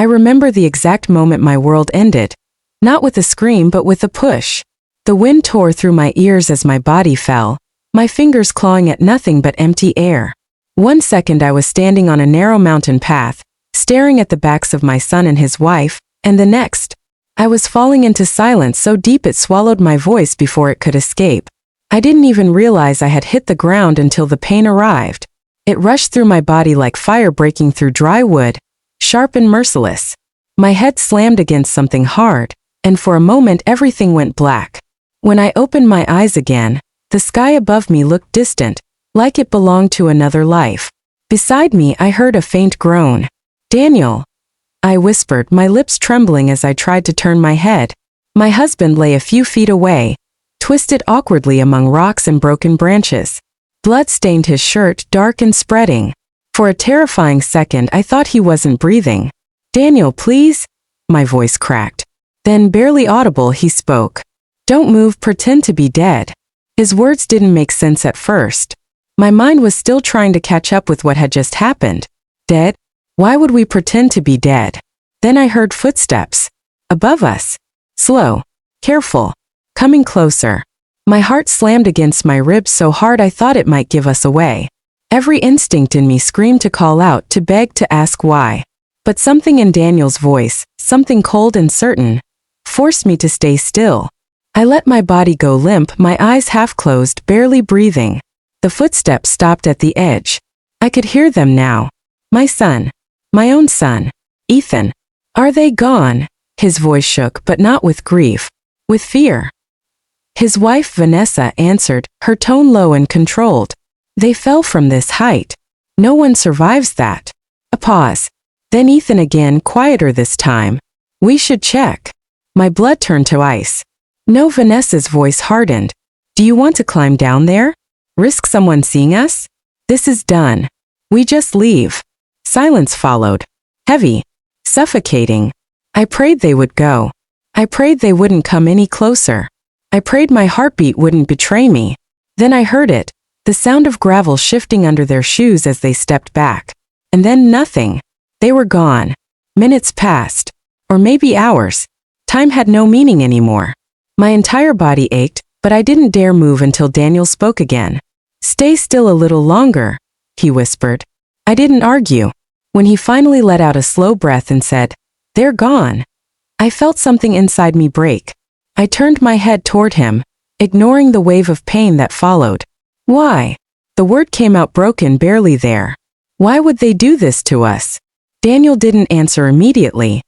I remember the exact moment my world ended. Not with a scream but with a push. The wind tore through my ears as my body fell, my fingers clawing at nothing but empty air. 1 second I was standing on a narrow mountain path, staring at the backs of my son and his wife, and the next, I was falling into silence so deep it swallowed my voice before it could escape. I didn't even realize I had hit the ground until the pain arrived. It rushed through my body like fire breaking through dry wood, sharp and merciless. My head slammed against something hard, and for a moment everything went black. When I opened my eyes again, the sky above me looked distant, like it belonged to another life. Beside me I heard a faint groan. "Daniel," I whispered, my lips trembling as I tried to turn my head. My husband lay a few feet away, twisted awkwardly among rocks and broken branches. Blood stained his shirt, dark and spreading. For a terrifying second I thought he wasn't breathing. "Daniel, please?" My voice cracked. Then, barely audible, he spoke. "Don't move, pretend to be dead." His words didn't make sense at first. My mind was still trying to catch up with what had just happened. Dead? Why would we pretend to be dead? Then I heard footsteps. Above us. Slow. Careful. Coming closer. My heart slammed against my ribs so hard I thought it might give us away. Every instinct in me screamed to call out, to beg, to ask why. But something in Daniel's voice, something cold and certain, forced me to stay still. I let my body go limp, my eyes half closed, barely breathing. The footsteps stopped at the edge. I could hear them now. My son. My own son. Ethan. "Are they gone?" His voice shook, but not with grief. With fear. His wife Vanessa answered, her tone low and controlled. "They fell from this height. No one survives that." A pause. Then Ethan again, quieter this time. "We should check." My blood turned to ice. No, Vanessa's voice hardened. "Do you want to climb down there? Risk someone seeing us? This is done. We just leave." Silence followed. Heavy. Suffocating. I prayed they would go. I prayed they wouldn't come any closer. I prayed my heartbeat wouldn't betray me. Then I heard it, the sound of gravel shifting under their shoes as they stepped back. And then nothing. They were gone. Minutes passed. Or maybe hours. Time had no meaning anymore. My entire body ached, but I didn't dare move until Daniel spoke again. "Stay still a little longer," he whispered. I didn't argue. When he finally let out a slow breath and said, "They're gone," I felt something inside me break. I turned my head toward him, ignoring the wave of pain that followed. "Why?" The word came out broken, barely there. "Why would they do this to us?" Daniel didn't answer immediately.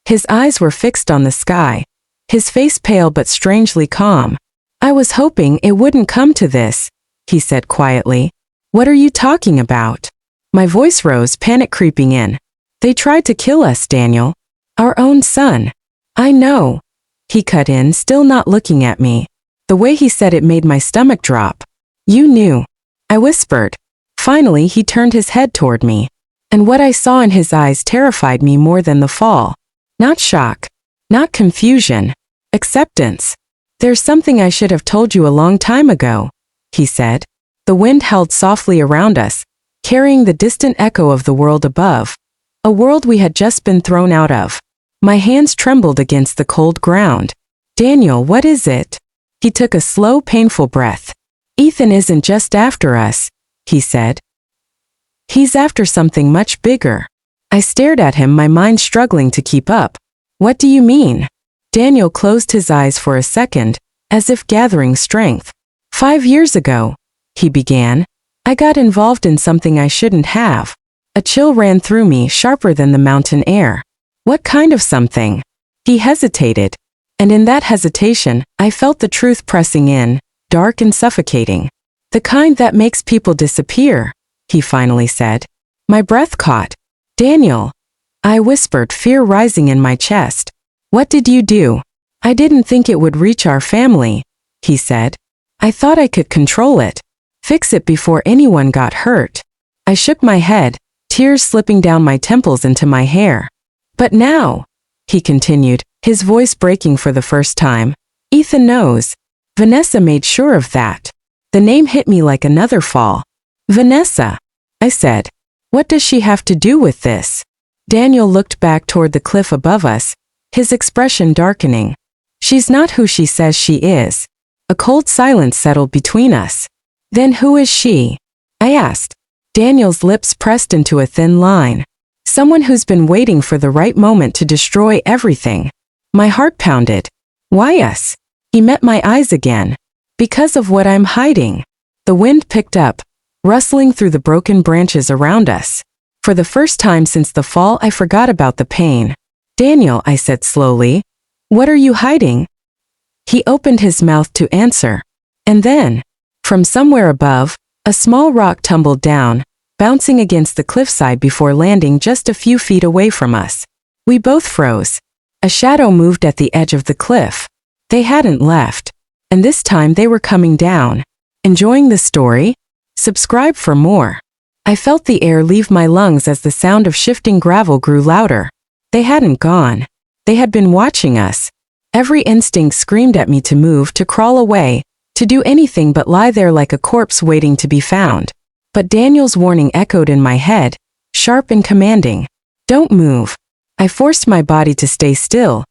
His eyes were fixed on the sky, his face pale but strangely calm. "I was hoping it wouldn't come to this," he said quietly. "What are you talking about?" My voice rose, panic creeping in. "They tried to kill us, Daniel. Our own son." "I know." He cut in, still not looking at me. The way he said it made my stomach drop. "You knew," I whispered. Finally, he turned his head toward me. And what I saw in his eyes terrified me more than the fall. Not shock. Not confusion. Acceptance. "There's something I should have told you a long time ago," he said. The wind howled softly around us, carrying the distant echo of the world above. A world we had just been thrown out of. My hands trembled against the cold ground. "Daniel, what is it?" He took a slow, painful breath. "Ethan isn't just after us," he said. "He's after something much bigger." I stared at him, my mind struggling to keep up. "What do you mean?" Daniel closed his eyes for a second, as if gathering strength. "5 years ago," he began, "I got involved in something I shouldn't have." A chill ran through me, sharper than the mountain air. "What kind of something?" He hesitated. And in that hesitation, I felt the truth pressing in, dark and suffocating. "The kind that makes people disappear," he finally said. My breath caught. "Daniel," I whispered, fear rising in my chest. "What did you do?" "I didn't think it would reach our family," he said. "I thought I could control it. Fix it before anyone got hurt." I shook my head, tears slipping down my temples into my hair. "But now," he continued, his voice breaking for the first time, "Ethan knows. Vanessa made sure of that." The name hit me like another fall. "Vanessa," I said. "What does she have to do with this?" Daniel looked back toward the cliff above us, his expression darkening. She's not who she says she is. A cold silence settled between us. Then who is she? I asked. Daniel's lips pressed into a thin line. Someone who's been waiting for the right moment to destroy everything. My heart pounded. Why us? He met my eyes again. Because of what I'm hiding. The wind picked up, rustling through the broken branches around us. For the first time since the fall, I forgot about the pain. Daniel, I said slowly, what are you hiding? He opened his mouth to answer. And then, from somewhere above, a small rock tumbled down, bouncing against the cliffside before landing just a few feet away from us. We both froze. A shadow moved at the edge of the cliff. They hadn't left. And this time they were coming down. Enjoying the story? Subscribe for more. I felt the air leave my lungs as the sound of shifting gravel grew louder. They hadn't gone. They had been watching us. Every instinct screamed at me to move, to crawl away, to do anything but lie there like a corpse waiting to be found. But Daniel's warning echoed in my head, sharp and commanding. Don't move. I forced my body to stay still,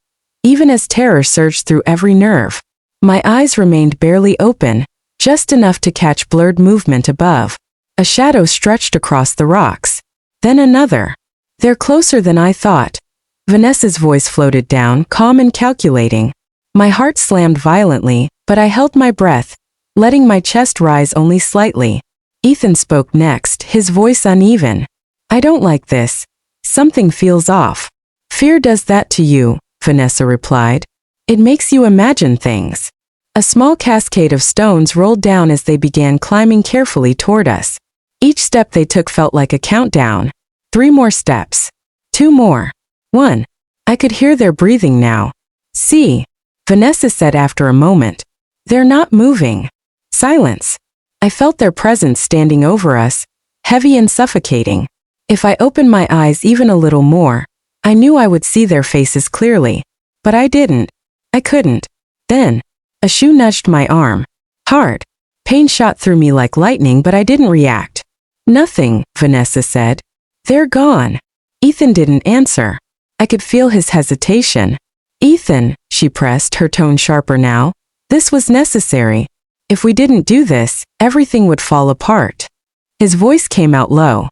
even as terror surged through every nerve. My eyes remained barely open, just enough to catch blurred movement above. A shadow stretched across the rocks. Then another. They're closer than I thought. Vanessa's voice floated down, calm and calculating. My heart slammed violently, but I held my breath, letting my chest rise only slightly. Ethan spoke next, his voice uneven. I don't like this. Something feels off. Fear does that to you, Vanessa replied. It makes you imagine things. A small cascade of stones rolled down as they began climbing carefully toward us. Each step they took felt like a countdown. 3 more steps. 2 more. 1. I could hear their breathing now. See, Vanessa said after a moment. They're not moving. Silence. I felt their presence standing over us, heavy and suffocating. If I opened my eyes even a little more, I knew I would see their faces clearly. But I didn't. I couldn't. Then, a shoe nudged my arm. Hard. Pain shot through me like lightning, but I didn't react. Nothing, Vanessa said. They're gone. Ethan didn't answer. I could feel his hesitation. Ethan, she pressed, her tone sharper now. This was necessary. If we didn't do this, everything would fall apart. His voice came out low.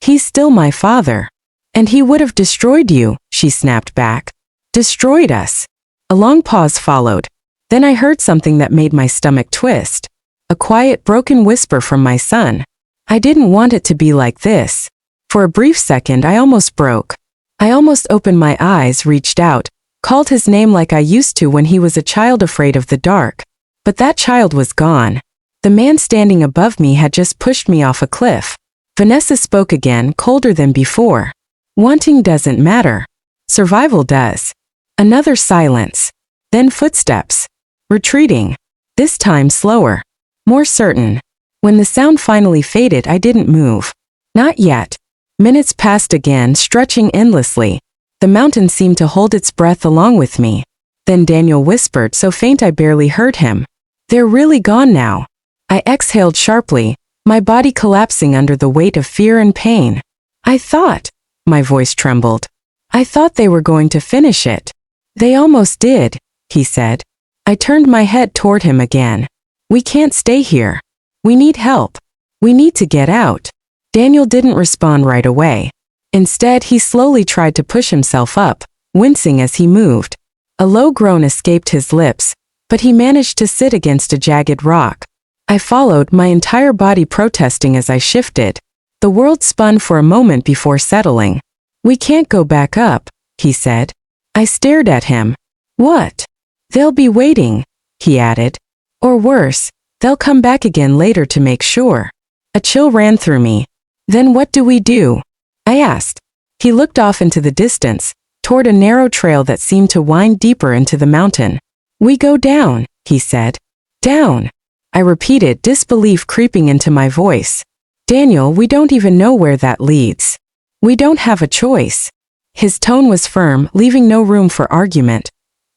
He's still my father. And he would have destroyed you, she snapped back. Destroyed us. A long pause followed. Then I heard something that made my stomach twist. A quiet, broken whisper from my son. I didn't want it to be like this. For a brief second I almost broke. I almost opened my eyes, reached out, called his name like I used to when he was a child afraid of the dark. But that child was gone. The man standing above me had just pushed me off a cliff. Vanessa spoke again, colder than before. Wanting doesn't matter. Survival does. Another silence. Then footsteps. Retreating. This time slower. More certain. When the sound finally faded, I didn't move. Not yet. Minutes passed again, stretching endlessly. The mountain seemed to hold its breath along with me. Then Daniel whispered, so faint I barely heard him. They're really gone now. I exhaled sharply, my body collapsing under the weight of fear and pain. I thought, my voice trembled. I thought they were going to finish it. They almost did, he said. I turned my head toward him again. We can't stay here. We need help. We need to get out. Daniel didn't respond right away. Instead, he slowly tried to push himself up, wincing as he moved. A low groan escaped his lips, but he managed to sit against a jagged rock. I followed, my entire body protesting as I shifted. The world spun for a moment before settling. We can't go back up, he said. I stared at him. What? They'll be waiting, he added. Or worse, they'll come back again later to make sure. A chill ran through me. Then what do we do? I asked. He looked off into the distance, toward a narrow trail that seemed to wind deeper into the mountain. We go down, he said. Down. I repeated, disbelief creeping into my voice. Daniel, we don't even know where that leads. We don't have a choice. His tone was firm, leaving no room for argument.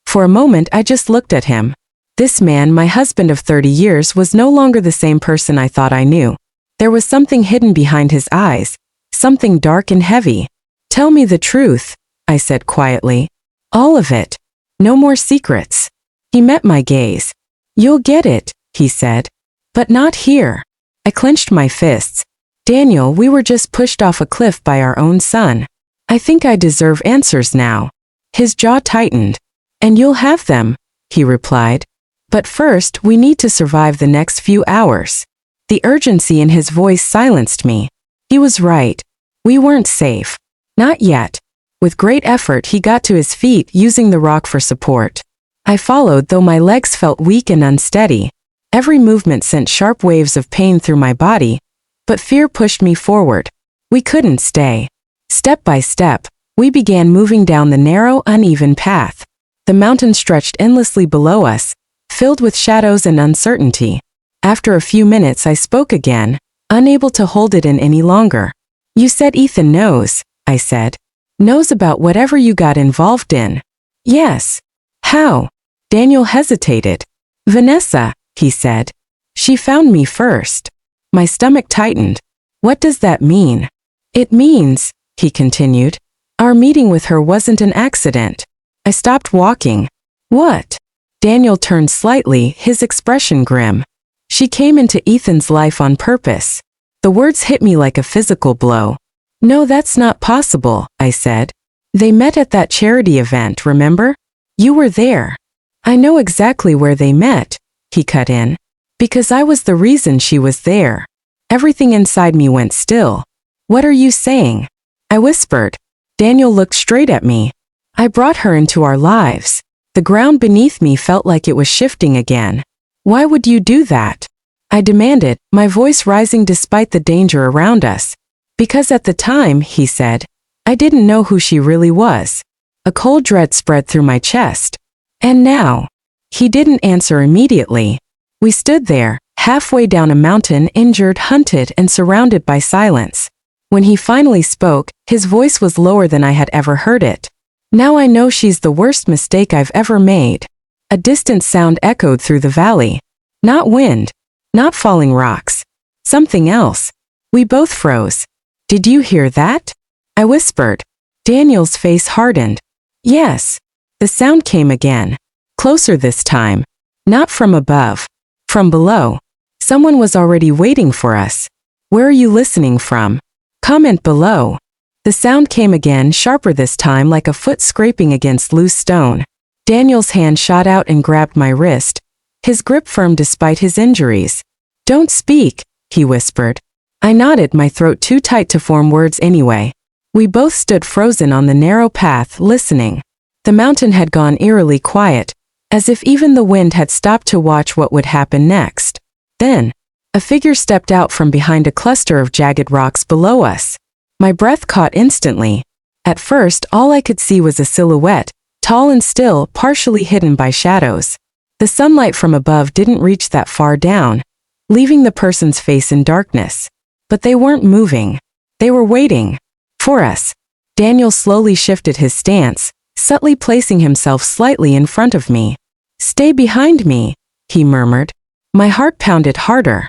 For a moment I just looked at him. This man, my husband of 30 years, was no longer the same person I thought I knew. There was something hidden behind his eyes, something dark and heavy. Tell me the truth, I said quietly. All of it. No more secrets. He met my gaze. You'll get it, he said. But not here. I clenched my fists. Daniel, we were just pushed off a cliff by our own son. I think I deserve answers now. His jaw tightened. And you'll have them, he replied. But first, we need to survive the next few hours. The urgency in his voice silenced me. He was right. We weren't safe. Not yet. With great effort, he got to his feet, using the rock for support. I followed, though my legs felt weak and unsteady. Every movement sent sharp waves of pain through my body, but fear pushed me forward. We couldn't stay. Step by step, we began moving down the narrow, uneven path. The mountain stretched endlessly below us, filled with shadows and uncertainty. After a few minutes, I spoke again, unable to hold it in any longer. You said Ethan knows, I said. Knows about whatever you got involved in. Yes. How? Daniel hesitated. Vanessa, he said. She found me first. My stomach tightened. What does that mean? It means, he continued, our meeting with her wasn't an accident. I stopped walking. What? Daniel turned slightly, his expression grim. She came into Ethan's life on purpose. The words hit me like a physical blow. No, that's not possible, I said. They met at that charity event, remember? You were there. I know exactly where they met, he cut in. Because I was the reason she was there. Everything inside me went still. What are you saying? I whispered. Daniel looked straight at me. I brought her into our lives. The ground beneath me felt like it was shifting again. Why would you do that? I demanded, my voice rising despite the danger around us. Because at the time, he said, I didn't know who she really was. A cold dread spread through my chest. And now? He didn't answer immediately. We stood there, halfway down a mountain, injured, hunted, and surrounded by silence. When he finally spoke, his voice was lower than I had ever heard it. Now I know she's the worst mistake I've ever made. A distant sound echoed through the valley. Not wind. Not falling rocks. Something else. We both froze. Did you hear that? I whispered. Daniel's face hardened. Yes. The sound came again. Closer this time. Not from above. From below. Someone was already waiting for us. Where are you listening from? Comment below. The sound came again, sharper this time, like a foot scraping against loose stone. Daniel's hand shot out and grabbed my wrist, his grip firm despite his injuries. Don't speak, he whispered. I nodded, my throat too tight to form words anyway. We both stood frozen on the narrow path, listening. The mountain had gone eerily quiet, as if even the wind had stopped to watch what would happen next. Then, a figure stepped out from behind a cluster of jagged rocks below us. My breath caught instantly. At first, all I could see was a silhouette, tall and still, partially hidden by shadows. The sunlight from above didn't reach that far down, leaving the person's face in darkness. But they weren't moving. They were waiting. For us. Daniel slowly shifted his stance, subtly placing himself slightly in front of me. Stay behind me, he murmured. My heart pounded harder.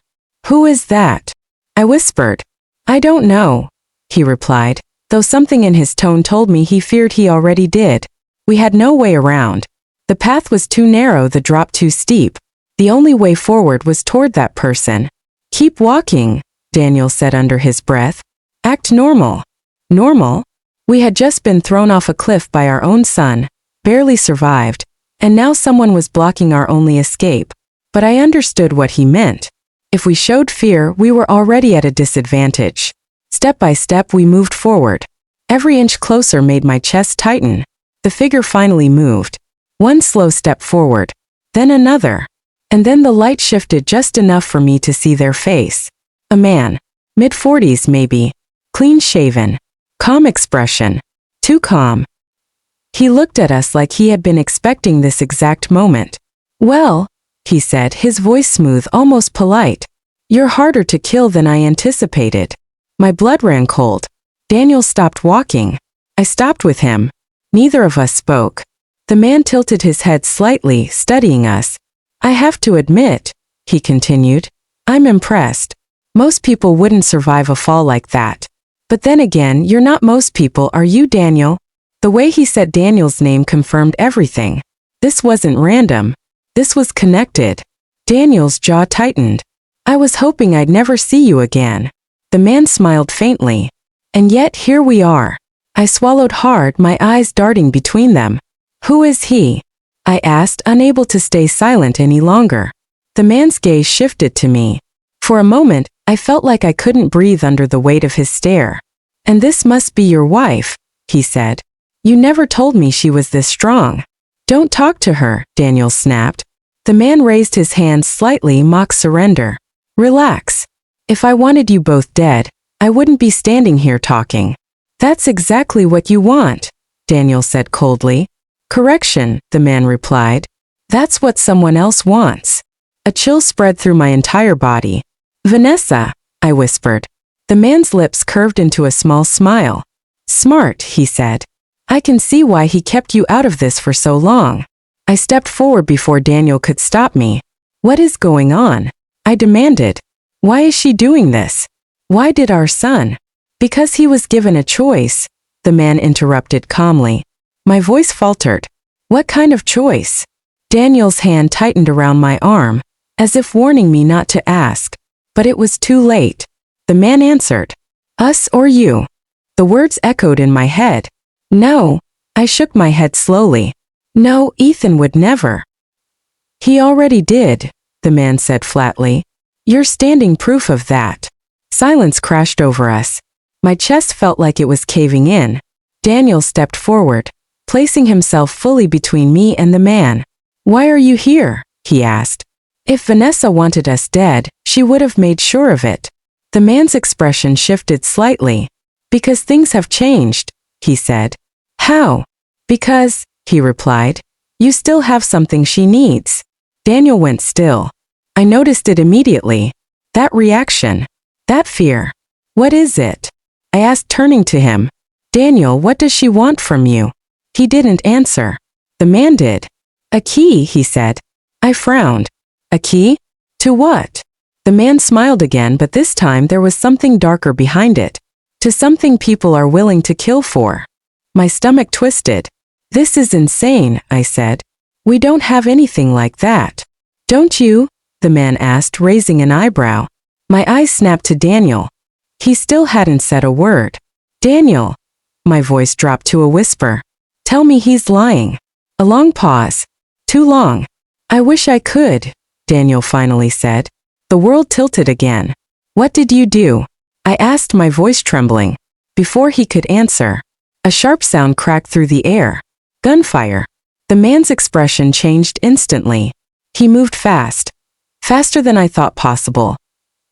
Who is that? I whispered. I don't know, he replied, though something in his tone told me he feared he already did. We had no way around. The path was too narrow, the drop too steep. The only way forward was toward that person. Keep walking, Daniel said under his breath. Act normal. Normal? We had just been thrown off a cliff by our own son, barely survived, and now someone was blocking our only escape. But I understood what he meant. If we showed fear, we were already at a disadvantage. Step by step we moved forward. Every inch closer made my chest tighten. The figure finally moved. One slow step forward, then another. And then the light shifted just enough for me to see their face. A man. Mid-40s maybe. Clean-shaven. Calm expression. Too calm. He looked at us like he had been expecting this exact moment. Well, he said, his voice smooth, almost polite. You're harder to kill than I anticipated. My blood ran cold. Daniel stopped walking. I stopped with him. Neither of us spoke. The man tilted his head slightly, studying us. I have to admit, he continued, I'm impressed. Most people wouldn't survive a fall like that. But then again, you're not most people, are you, Daniel? The way he said Daniel's name confirmed everything. This wasn't random. This was connected. Daniel's jaw tightened. I was hoping I'd never see you again. The man smiled faintly. And yet here we are. I swallowed hard, my eyes darting between them. Who is he? I asked, unable to stay silent any longer. The man's gaze shifted to me. For a moment, I felt like I couldn't breathe under the weight of his stare. And this must be your wife, he said. You never told me she was this strong. Don't talk to her, Daniel snapped. The man raised his hands slightly, mock surrender. Relax. If I wanted you both dead, I wouldn't be standing here talking. That's exactly what you want, Daniel said coldly. Correction, the man replied. That's what someone else wants. A chill spread through my entire body. Vanessa, I whispered. The man's lips curved into a small smile. Smart, he said. I can see why he kept you out of this for so long. I stepped forward before Daniel could stop me. What is going on? I demanded. Why is she doing this? Why did our son? Because he was given a choice, the man interrupted calmly. My voice faltered. What kind of choice? Daniel's hand tightened around my arm, as if warning me not to ask. But it was too late. The man answered. Us or you? The words echoed in my head. No. I shook my head slowly. No, Ethan would never. He already did, the man said flatly. You're standing proof of that. Silence crashed over us. My chest felt like it was caving in. Daniel stepped forward, placing himself fully between me and the man. Why are you here? He asked. If Vanessa wanted us dead, she would have made sure of it. The man's expression shifted slightly. Because things have changed, he said. How? Because, he replied, you still have something she needs. Daniel went still. I noticed it immediately. That reaction. That fear. What is it? I asked, turning to him. Daniel, what does she want from you? He didn't answer. The man did. A key, he said. I frowned. A key? To what? The man smiled again, but this time there was something darker behind it. To something people are willing to kill for. My stomach twisted. This is insane, I said. We don't have anything like that. Don't you? The man asked, raising an eyebrow. My eyes snapped to Daniel. He still hadn't said a word. Daniel. My voice dropped to a whisper. Tell me he's lying. A long pause. Too long. I wish I could, Daniel finally said. The world tilted again. What did you do? I asked, my voice trembling. Before he could answer, a sharp sound cracked through the air. Gunfire. The man's expression changed instantly. He moved fast. Faster than I thought possible.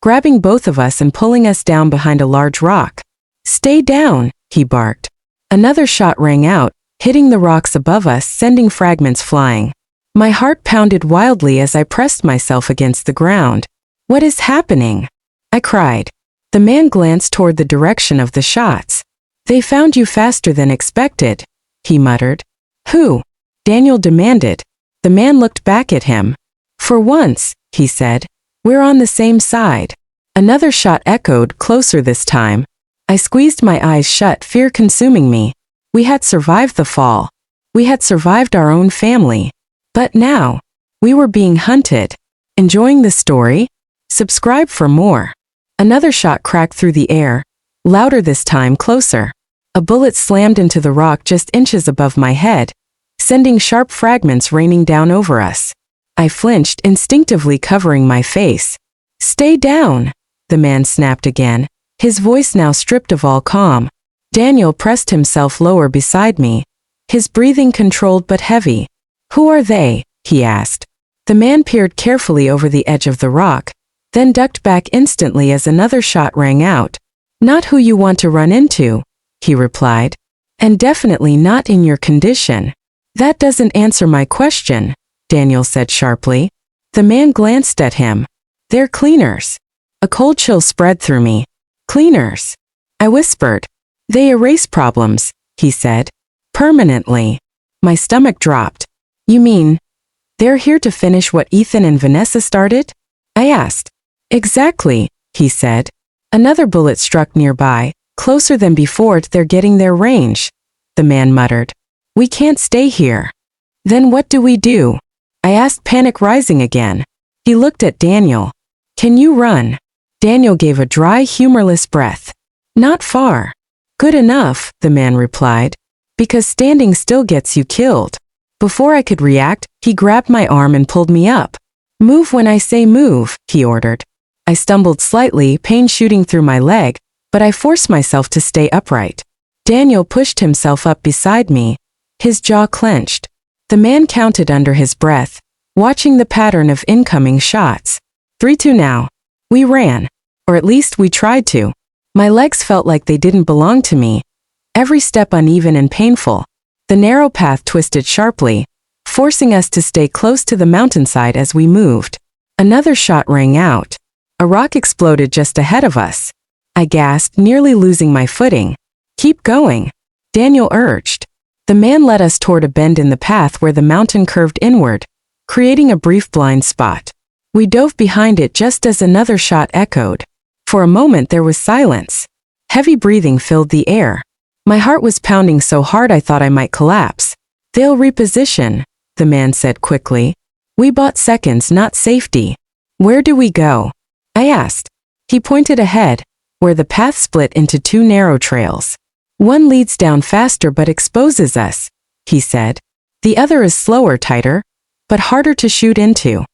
Grabbing both of us and pulling us down behind a large rock. Stay down, he barked. Another shot rang out, hitting the rocks above us, sending fragments flying. My heart pounded wildly as I pressed myself against the ground. What is happening? I cried. The man glanced toward the direction of the shots. They found you faster than expected, he muttered. Who? Daniel demanded. The man looked back at him. For once, he said, we're on the same side. Another shot echoed, closer this time. I squeezed my eyes shut, fear consuming me. We had survived the fall. We had survived our own family. But now, we were being hunted. Enjoying the story? Subscribe for more. Another shot cracked through the air, louder this time, closer. A bullet slammed into the rock just inches above my head, sending sharp fragments raining down over us. I flinched, instinctively covering my face. Stay down, the man snapped again, his voice now stripped of all calm. Daniel pressed himself lower beside me, his breathing controlled but heavy. Who are they? He asked. The man peered carefully over the edge of the rock, then ducked back instantly as another shot rang out. Not who you want to run into, he replied. And definitely not in your condition. That doesn't answer my question, Daniel said sharply. The man glanced at him. They're cleaners. A cold chill spread through me. Cleaners. I whispered. They erase problems, he said. Permanently. My stomach dropped. You mean, they're here to finish what Ethan and Vanessa started? I asked. Exactly, he said. Another bullet struck nearby, Closer than before, they're getting their range, the man muttered. We can't stay here. Then what do we do? I asked, panic rising again. He looked at Daniel. Can you run? Daniel gave a dry, humorless breath. Not far. Good enough, the man replied. Because standing still gets you killed. Before I could react, he grabbed my arm and pulled me up. Move when I say move, he ordered. I stumbled slightly, pain shooting through my leg, but I forced myself to stay upright. Daniel pushed himself up beside me. His jaw clenched. The man counted under his breath, watching the pattern of incoming shots. 3-2 now. We ran. Or at least we tried to. My legs felt like they didn't belong to me. Every step uneven and painful. The narrow path twisted sharply, forcing us to stay close to the mountainside as we moved. Another shot rang out. A rock exploded just ahead of us. I gasped, nearly losing my footing. Keep going, Daniel urged. The man led us toward a bend in the path where the mountain curved inward, creating a brief blind spot. We dove behind it just as another shot echoed. For a moment there was silence. Heavy breathing filled the air. My heart was pounding so hard I thought I might collapse. They'll reposition, the man said quickly. We bought seconds, not safety. Where do we go? I asked. He pointed ahead, where the path split into two narrow trails. One leads down faster but exposes us, he said. The other is slower, tighter, but harder to shoot into.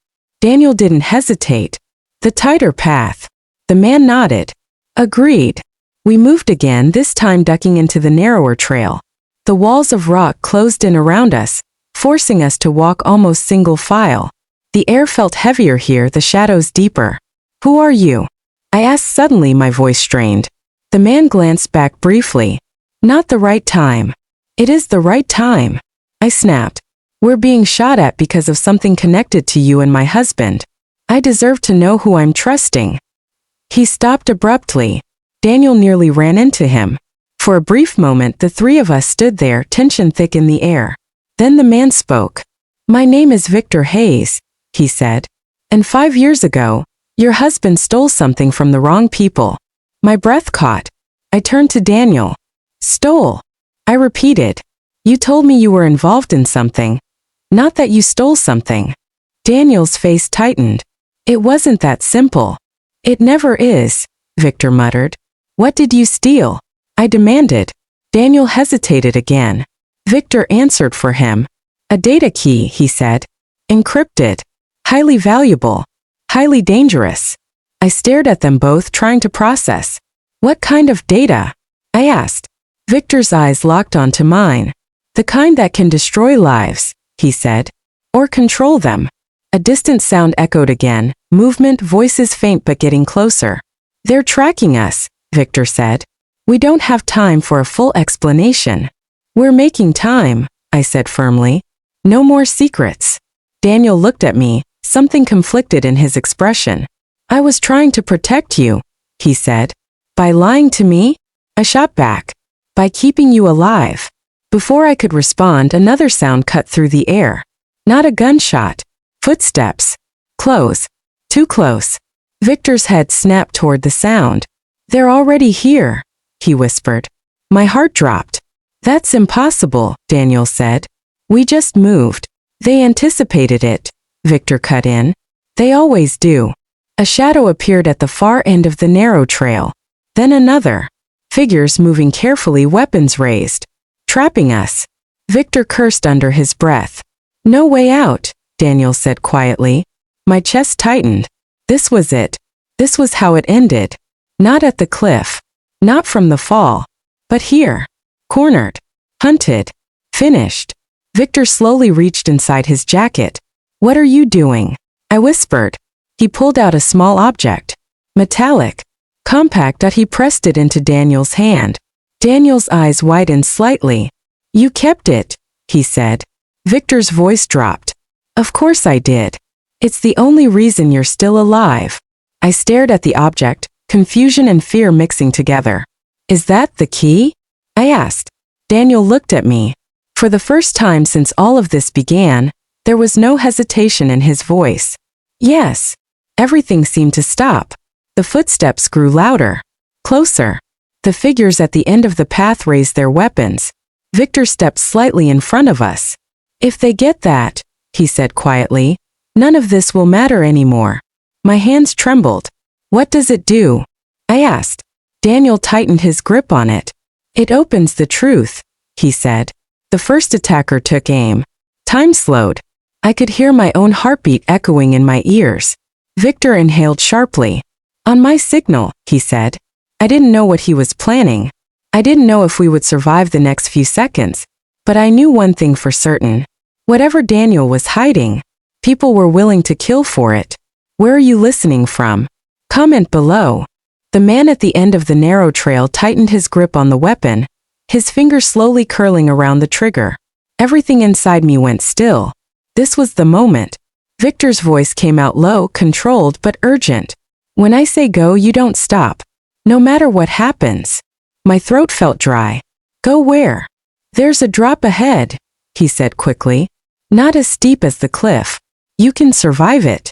Daniel didn't hesitate. The tighter path. The man nodded. Agreed. We moved again, this time ducking into the narrower trail. The walls of rock closed in around us, forcing us to walk almost single file. The air felt heavier here, the shadows deeper. Who are you? I asked suddenly, my voice strained. The man glanced back briefly. Not the right time. It is the right time, I snapped. We're being shot at because of something connected to you and my husband. I deserve to know who I'm trusting. He stopped abruptly. Daniel nearly ran into him. For a brief moment, the three of us stood there, tension thick in the air. Then the man spoke. My name is Victor Hayes, he said. And 5 years ago, your husband stole something from the wrong people. My breath caught. I turned to Daniel. Stole? I repeated. You told me you were involved in something. Not that you stole something. Daniel's face tightened. It wasn't that simple. It never is, Victor muttered. What did you steal? I demanded. Daniel hesitated again. Victor answered for him. A data key, he said. Encrypted. Highly valuable. Highly dangerous. I stared at them both, trying to process. What kind of data? I asked. Victor's eyes locked onto mine. The kind that can destroy lives, he said. Or control them. A distant sound echoed again, movement, voices faint but getting closer. They're tracking us, Victor said. We don't have time for a full explanation. We're making time, I said firmly. No more secrets. Daniel looked at me, something conflicted in his expression. I was trying to protect you, he said. By lying to me? I shot back. By keeping you alive. Before I could respond, another sound cut through the air. Not a gunshot. Footsteps. Close. Too close. Victor's head snapped toward the sound. They're already here, he whispered. My heart dropped. That's impossible, Daniel said. We just moved. They anticipated it, Victor cut in. They always do. A shadow appeared at the far end of the narrow trail. Then another. Figures moving carefully, weapons raised. Trapping us. Victor cursed under his breath. No way out, Daniel said quietly. My chest tightened. This was it. This was how it ended. Not at the cliff. Not from the fall. But here. Cornered. Hunted. Finished. Victor slowly reached inside his jacket. What are you doing? I whispered. He pulled out a small object. Metallic. Compact. He pressed it into Daniel's hand. Daniel's eyes widened slightly. You kept it, he said. Victor's voice dropped. Of course I did. It's the only reason you're still alive. I stared at the object, confusion and fear mixing together. Is that the key? I asked. Daniel looked at me. For the first time since all of this began, there was no hesitation in his voice. Yes. Everything seemed to stop. The footsteps grew louder. Closer. The figures at the end of the path raised their weapons. Victor stepped slightly in front of us. If they get that, he said quietly, none of this will matter anymore. My hands trembled. What does it do? I asked. Daniel tightened his grip on it. It opens the truth, he said. The first attacker took aim. Time slowed. I could hear my own heartbeat echoing in my ears. Victor inhaled sharply. On my signal, he said. I didn't know what he was planning. I didn't know if we would survive the next few seconds. But I knew one thing for certain. Whatever Daniel was hiding, people were willing to kill for it. Where are you listening from? Comment below. The man at the end of the narrow trail tightened his grip on the weapon, his fingers slowly curling around the trigger. Everything inside me went still. This was the moment. Victor's voice came out low, controlled but urgent. When I say go, you don't stop. No matter what happens. My throat felt dry. Go where? There's a drop ahead, he said quickly. Not as steep as the cliff. You can survive it.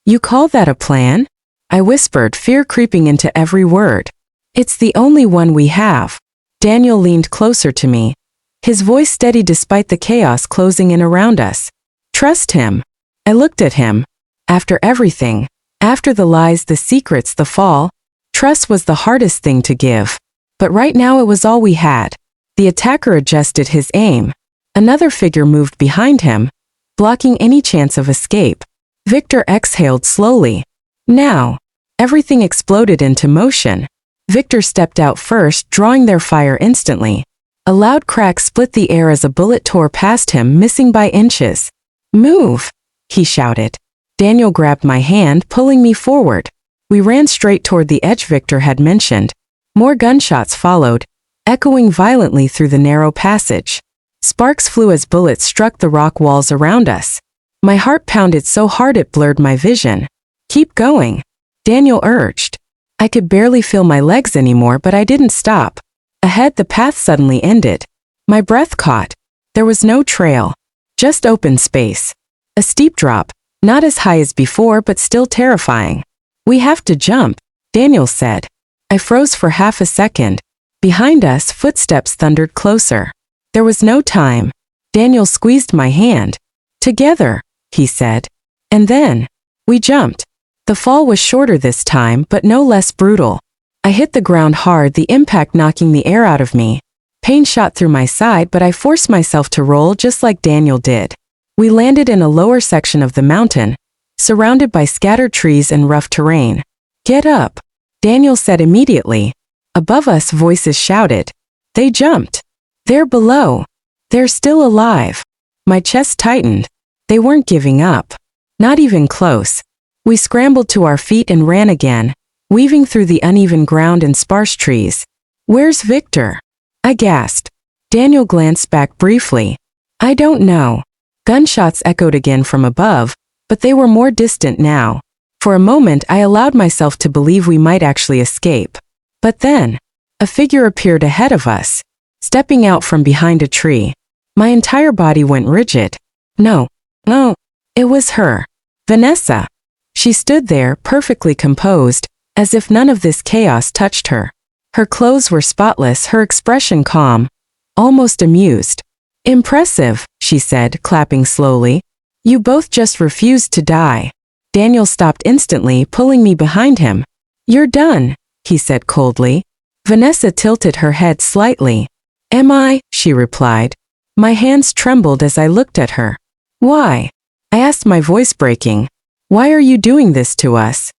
You call that a plan? I whispered, fear creeping into every word. It's the only one we have. Daniel leaned closer to me. His voice steady despite the chaos closing in around us. Trust him. I looked at him. After everything, after the lies, the secrets, the fall, trust was the hardest thing to give. But right now it was all we had. The attacker adjusted his aim. Another figure moved behind him, blocking any chance of escape. Victor exhaled slowly. Now, everything exploded into motion. Victor stepped out first, drawing their fire instantly. A loud crack split the air as a bullet tore past him, missing by inches. Move, he shouted. Daniel grabbed my hand, pulling me forward. We ran straight toward the edge Victor had mentioned. More gunshots followed, echoing violently through the narrow passage. Sparks flew as bullets struck the rock walls around us. My heart pounded so hard it blurred my vision. Keep going, Daniel urged. I could barely feel my legs anymore, but I didn't stop. Ahead, the path suddenly ended. My breath caught. There was no trail, just open space. A steep drop, not as high as before, but still terrifying. We have to jump, Daniel said. I froze for half a second. Behind us, footsteps thundered closer. There was no time. Daniel squeezed my hand. Together, he said. And then, we jumped. The fall was shorter this time, but no less brutal. I hit the ground hard, the impact knocking the air out of me. Pain shot through my side, but I forced myself to roll just like Daniel did. We landed in a lower section of the mountain, surrounded by scattered trees and rough terrain. Get up, Daniel said immediately. Above us, voices shouted. They jumped. They're below. They're still alive. My chest tightened. They weren't giving up. Not even close. We scrambled to our feet and ran again, weaving through the uneven ground and sparse trees. Where's Victor? I gasped. Daniel glanced back briefly. I don't know. Gunshots echoed again from above, but they were more distant now. For a moment I allowed myself to believe we might actually escape. But then, a figure appeared ahead of us, stepping out from behind a tree. My entire body went rigid. No, it was her. Vanessa. She stood there, perfectly composed, as if none of this chaos touched her. Her clothes were spotless, her expression calm, almost amused. Impressive, she said, clapping slowly. You both just refused to die. Daniel stopped instantly, pulling me behind him. You're done, he said coldly. Vanessa tilted her head slightly. Am I? She replied. My hands trembled as I looked at her. Why? I asked, my voice breaking. Why are you doing this to us?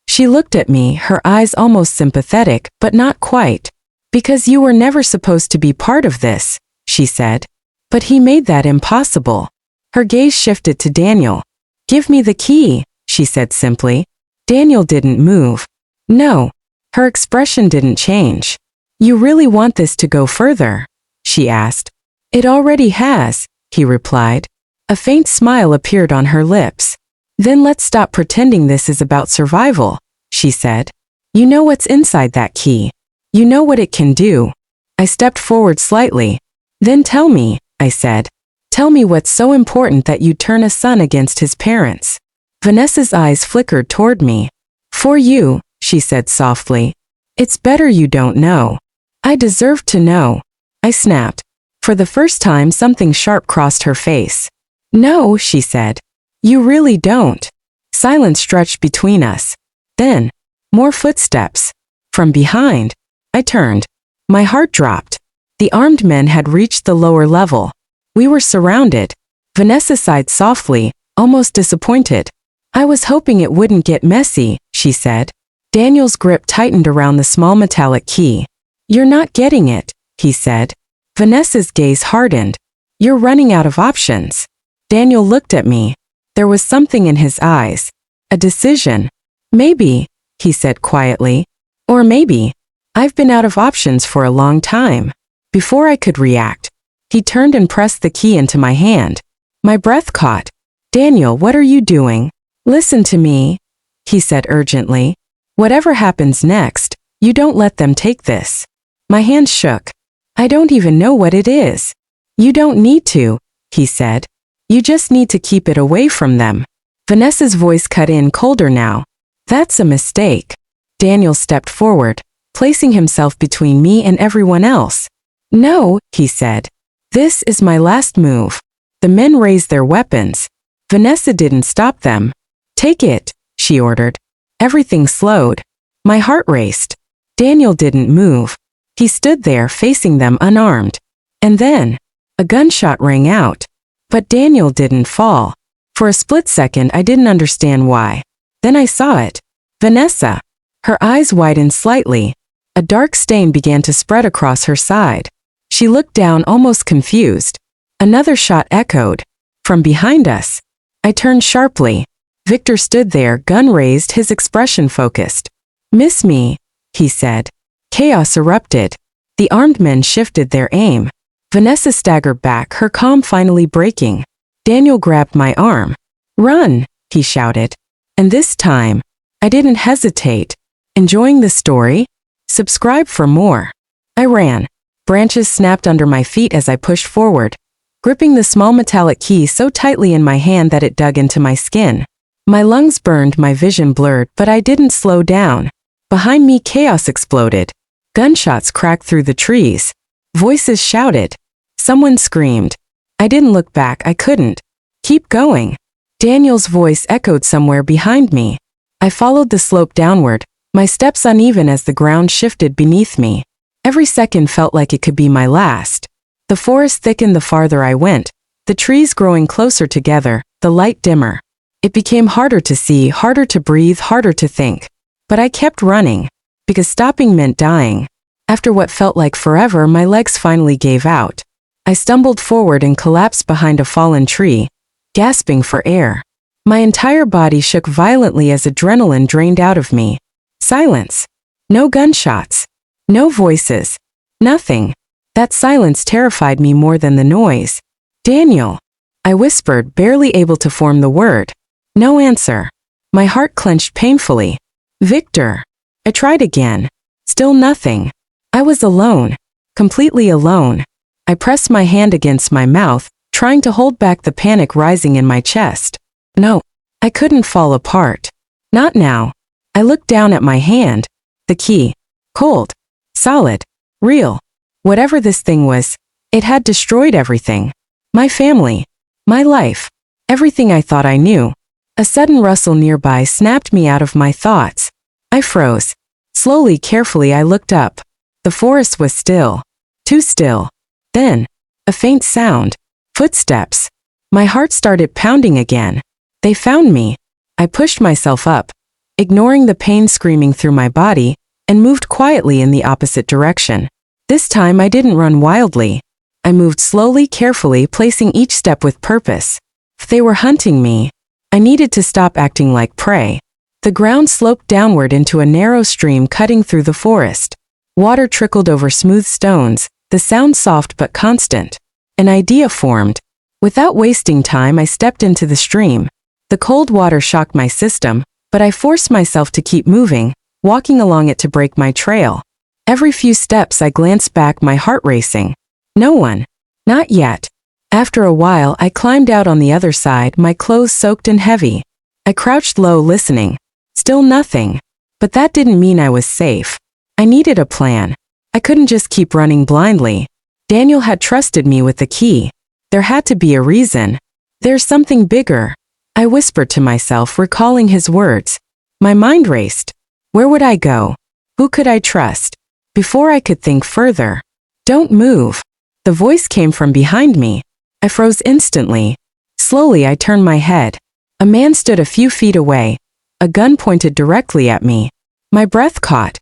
She looked at me, her eyes almost sympathetic, but not quite. Because you were never supposed to be part of this, she said. But he made that impossible. Her gaze shifted to Daniel. Give me the key, she said simply. Daniel didn't move. No. Her expression didn't change. You really want this to go further? She asked. It already has, he replied. A faint smile appeared on her lips. Then let's stop pretending this is about survival, she said. You know what's inside that key. You know what it can do. I stepped forward slightly. Then tell me, I said. Tell me what's so important that you turn a son against his parents. Vanessa's eyes flickered toward me. For you, she said softly. It's better you don't know. I deserve to know. I snapped. For the first time, something sharp crossed her face. No, she said. You really don't. Silence stretched between us. Then, more footsteps. From behind, I turned. My heart dropped. The armed men had reached the lower level. We were surrounded. Vanessa sighed softly, almost disappointed. I was hoping it wouldn't get messy, she said. Daniel's grip tightened around the small metallic key. You're not getting it, he said. Vanessa's gaze hardened. You're running out of options. Daniel looked at me. There was something in his eyes. A decision. Maybe, he said quietly. Or maybe. I've been out of options for a long time. Before I could react, he turned and pressed the key into my hand. My breath caught. Daniel, what are you doing? Listen to me, he said urgently. Whatever happens next, you don't let them take this. My hand shook. I don't even know what it is. You don't need to, he said. You just need to keep it away from them. Vanessa's voice cut in colder now. That's a mistake. Daniel stepped forward, placing himself between me and everyone else. No, he said. This is my last move. The men raised their weapons. Vanessa didn't stop them. Take it, she ordered. Everything slowed. My heart raced. Daniel didn't move. He stood there facing them unarmed. And then, a gunshot rang out. But Daniel didn't fall. For a split second I didn't understand why. Then I saw it. Vanessa. Her eyes widened slightly. A dark stain began to spread across her side. She looked down almost confused. Another shot echoed. From behind us. I turned sharply. Victor stood there, gun raised, his expression focused. Miss me, he said. Chaos erupted. The armed men shifted their aim. Vanessa staggered back, her calm finally breaking. Daniel grabbed my arm. Run, he shouted. And this time, I didn't hesitate. Enjoying the story? Subscribe for more. I ran. Branches snapped under my feet as I pushed forward, gripping the small metallic key so tightly in my hand that it dug into my skin. My lungs burned, my vision blurred, but I didn't slow down. Behind me, chaos exploded. Gunshots cracked through the trees. Voices shouted. Someone screamed. I didn't look back, I couldn't. Keep going. Daniel's voice echoed somewhere behind me. I followed the slope downward, my steps uneven as the ground shifted beneath me. Every second felt like it could be my last. The forest thickened the farther I went, the trees growing closer together, the light dimmer. It became harder to see, harder to breathe, harder to think. But I kept running, because stopping meant dying. After what felt like forever, my legs finally gave out. I stumbled forward and collapsed behind a fallen tree, gasping for air. My entire body shook violently as adrenaline drained out of me. Silence. No gunshots. No voices. Nothing. That silence terrified me more than the noise. Daniel. I whispered, barely able to form the word. No answer. My heart clenched painfully. Victor. I tried again. Still nothing. I was alone. Completely alone. I pressed my hand against my mouth, trying to hold back the panic rising in my chest. No. I couldn't fall apart. Not now. I looked down at my hand. The key. Cold. Solid. Real. Whatever this thing was, it had destroyed everything. My family. My life. Everything I thought I knew. A sudden rustle nearby snapped me out of my thoughts. I froze. Slowly, carefully, I looked up. The forest was still. Too still. Then, a faint sound. Footsteps. My heart started pounding again. They found me. I pushed myself up, ignoring the pain screaming through my body, and moved quietly in the opposite direction. This time I didn't run wildly. I moved slowly, carefully, placing each step with purpose. If they were hunting me, I needed to stop acting like prey. The ground sloped downward into a narrow stream cutting through the forest. Water trickled over smooth stones, the sound soft but constant. An idea formed. Without wasting time, I stepped into the stream. The cold water shocked my system, but I forced myself to keep moving, walking along it to break my trail. Every few steps I glanced back, my heart racing. No one. Not yet. After a while, I climbed out on the other side, my clothes soaked and heavy. I crouched low, listening. Still nothing. But that didn't mean I was safe. I needed a plan. I couldn't just keep running blindly. Daniel had trusted me with the key. There had to be a reason. There's something bigger. I whispered to myself, recalling his words. My mind raced. Where would I go? Who could I trust? Before I could think further. Don't move. The voice came from behind me. I froze instantly. Slowly I turned my head. A man stood a few feet away. A gun pointed directly at me. My breath caught.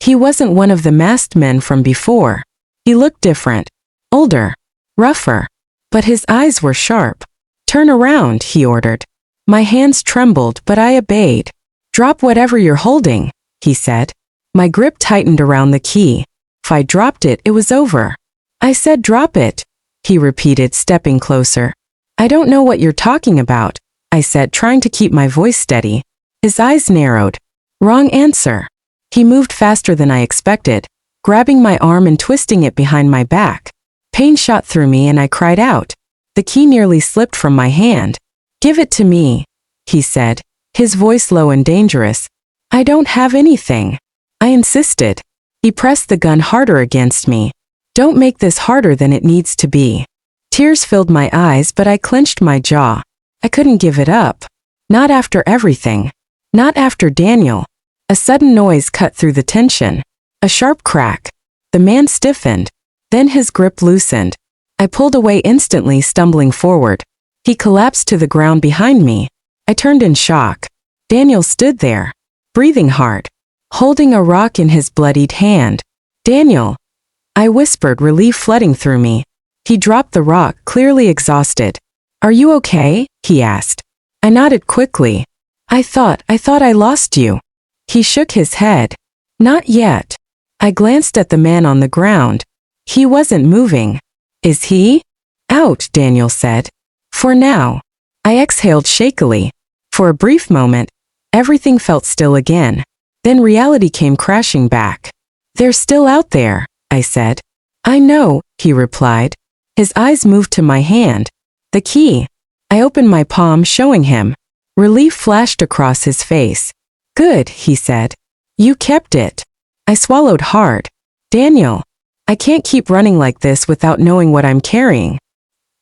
He wasn't one of the masked men from before. He looked different. Older. Rougher. But his eyes were sharp. Turn around, he ordered. My hands trembled, but I obeyed. Drop whatever you're holding, he said. My grip tightened around the key. If I dropped it, it was over. I said drop it, he repeated, stepping closer. I don't know what you're talking about, I said, trying to keep my voice steady. His eyes narrowed. Wrong answer. He moved faster than I expected, grabbing my arm and twisting it behind my back. Pain shot through me and I cried out. The key nearly slipped from my hand. Give it to me, he said, his voice low and dangerous. I don't have anything. I insisted. He pressed the gun harder against me. Don't make this harder than it needs to be. Tears filled my eyes, but I clenched my jaw. I couldn't give it up. Not after everything. Not after Daniel. A sudden noise cut through the tension. A sharp crack. The man stiffened. Then his grip loosened. I pulled away instantly, stumbling forward. He collapsed to the ground behind me. I turned in shock. Daniel stood there, breathing hard, holding a rock in his bloodied hand. Daniel, I whispered, relief flooding through me. He dropped the rock, clearly exhausted. Are you okay? He asked. I nodded quickly. I thought I lost you. He shook his head. Not yet. I glanced at the man on the ground. He wasn't moving. Is he? Out, Daniel said. For now. I exhaled shakily. For a brief moment, everything felt still again. Then reality came crashing back. They're still out there, I said. I know, he replied. His eyes moved to my hand. The key. I opened my palm, showing him. Relief flashed across his face. Good, he said. You kept it. I swallowed hard. Daniel, I can't keep running like this without knowing what I'm carrying.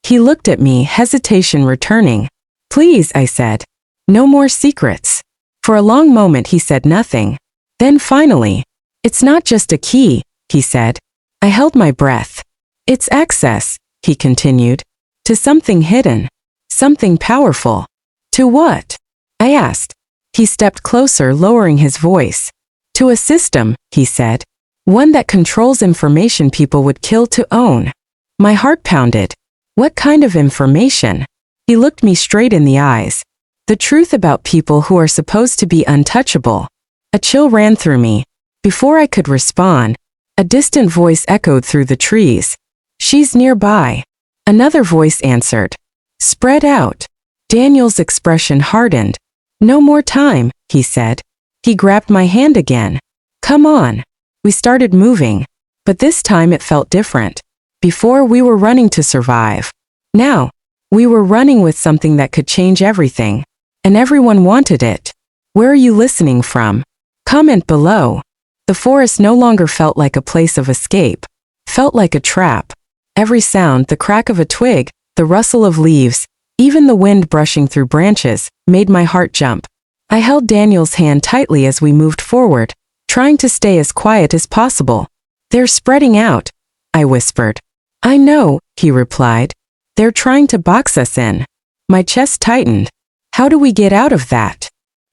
He looked at me, hesitation returning. Please, I said. No more secrets. For a long moment he said nothing. Then finally, it's not just a key, he said. I held my breath. It's access, he continued, to something hidden, something powerful. To what? I asked. He stepped closer, lowering his voice. To a system, he said. One that controls information people would kill to own. My heart pounded. What kind of information? He looked me straight in the eyes. The truth about people who are supposed to be untouchable. A chill ran through me. Before I could respond, a distant voice echoed through the trees. She's nearby. Another voice answered. Spread out. Daniel's expression hardened. No more time, he said. He grabbed my hand again. Come on. We started moving. But this time it felt different. Before, we were running to survive. Now, we were running with something that could change everything. And everyone wanted it. Where are you listening from? Comment below. The forest no longer felt like a place of escape. Felt like a trap. Every sound, the crack of a twig, the rustle of leaves, even the wind brushing through branches, made my heart jump. I held Daniel's hand tightly as we moved forward, trying to stay as quiet as possible. They're spreading out, I whispered. I know, he replied. They're trying to box us in. My chest tightened. How do we get out of that?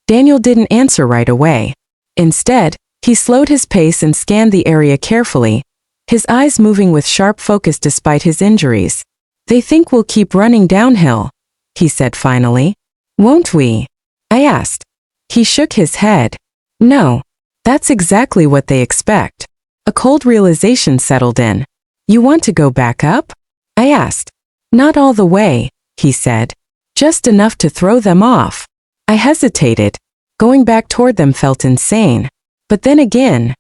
Daniel didn't answer right away. Instead, he slowed his pace and scanned the area carefully, his eyes moving with sharp focus despite his injuries. They think we'll keep running downhill, he said finally. Won't we? I asked. He shook his head. No. That's exactly what they expect. A cold realization settled in. You want to go back up? I asked. Not all the way, he said. Just enough to throw them off. I hesitated. Going back toward them felt insane. But then again,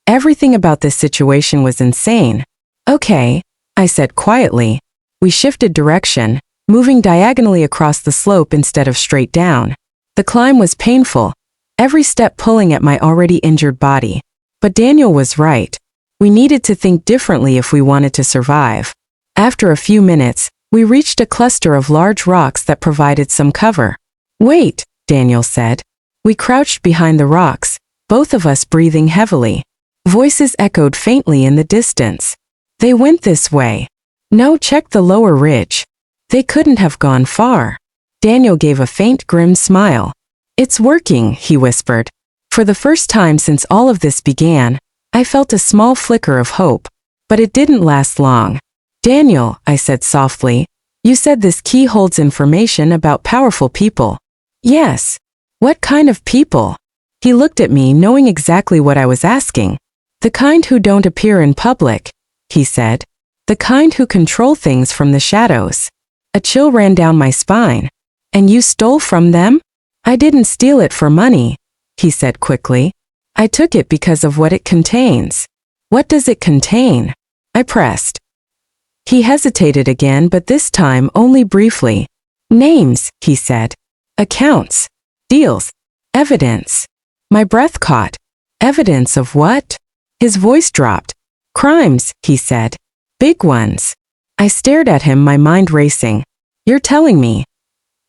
everything about this situation was insane. Okay, I said quietly. We shifted direction, moving diagonally across the slope instead of straight down. The climb was painful, every step pulling at my already injured body. But Daniel was right. We needed to think differently if we wanted to survive. After a few minutes, we reached a cluster of large rocks that provided some cover. Wait, Daniel said. We crouched behind the rocks, both of us breathing heavily. Voices echoed faintly in the distance. They went this way. No, check the lower ridge. They couldn't have gone far. Daniel gave a faint, grim smile. It's working, he whispered. For the first time since all of this began, I felt a small flicker of hope. But it didn't last long. Daniel, I said softly, you said this key holds information about powerful people. Yes. What kind of people? He looked at me, knowing exactly what I was asking. The kind who don't appear in public, he said. The kind who control things from the shadows. A chill ran down my spine. And you stole from them? I didn't steal it for money, he said quickly. I took it because of what it contains. What does it contain? I pressed. He hesitated again, but this time only briefly. Names, he said. Accounts. Deals. Evidence. My breath caught. Evidence of what? His voice dropped. Crimes, he said. Big ones. I stared at him, my mind racing. You're telling me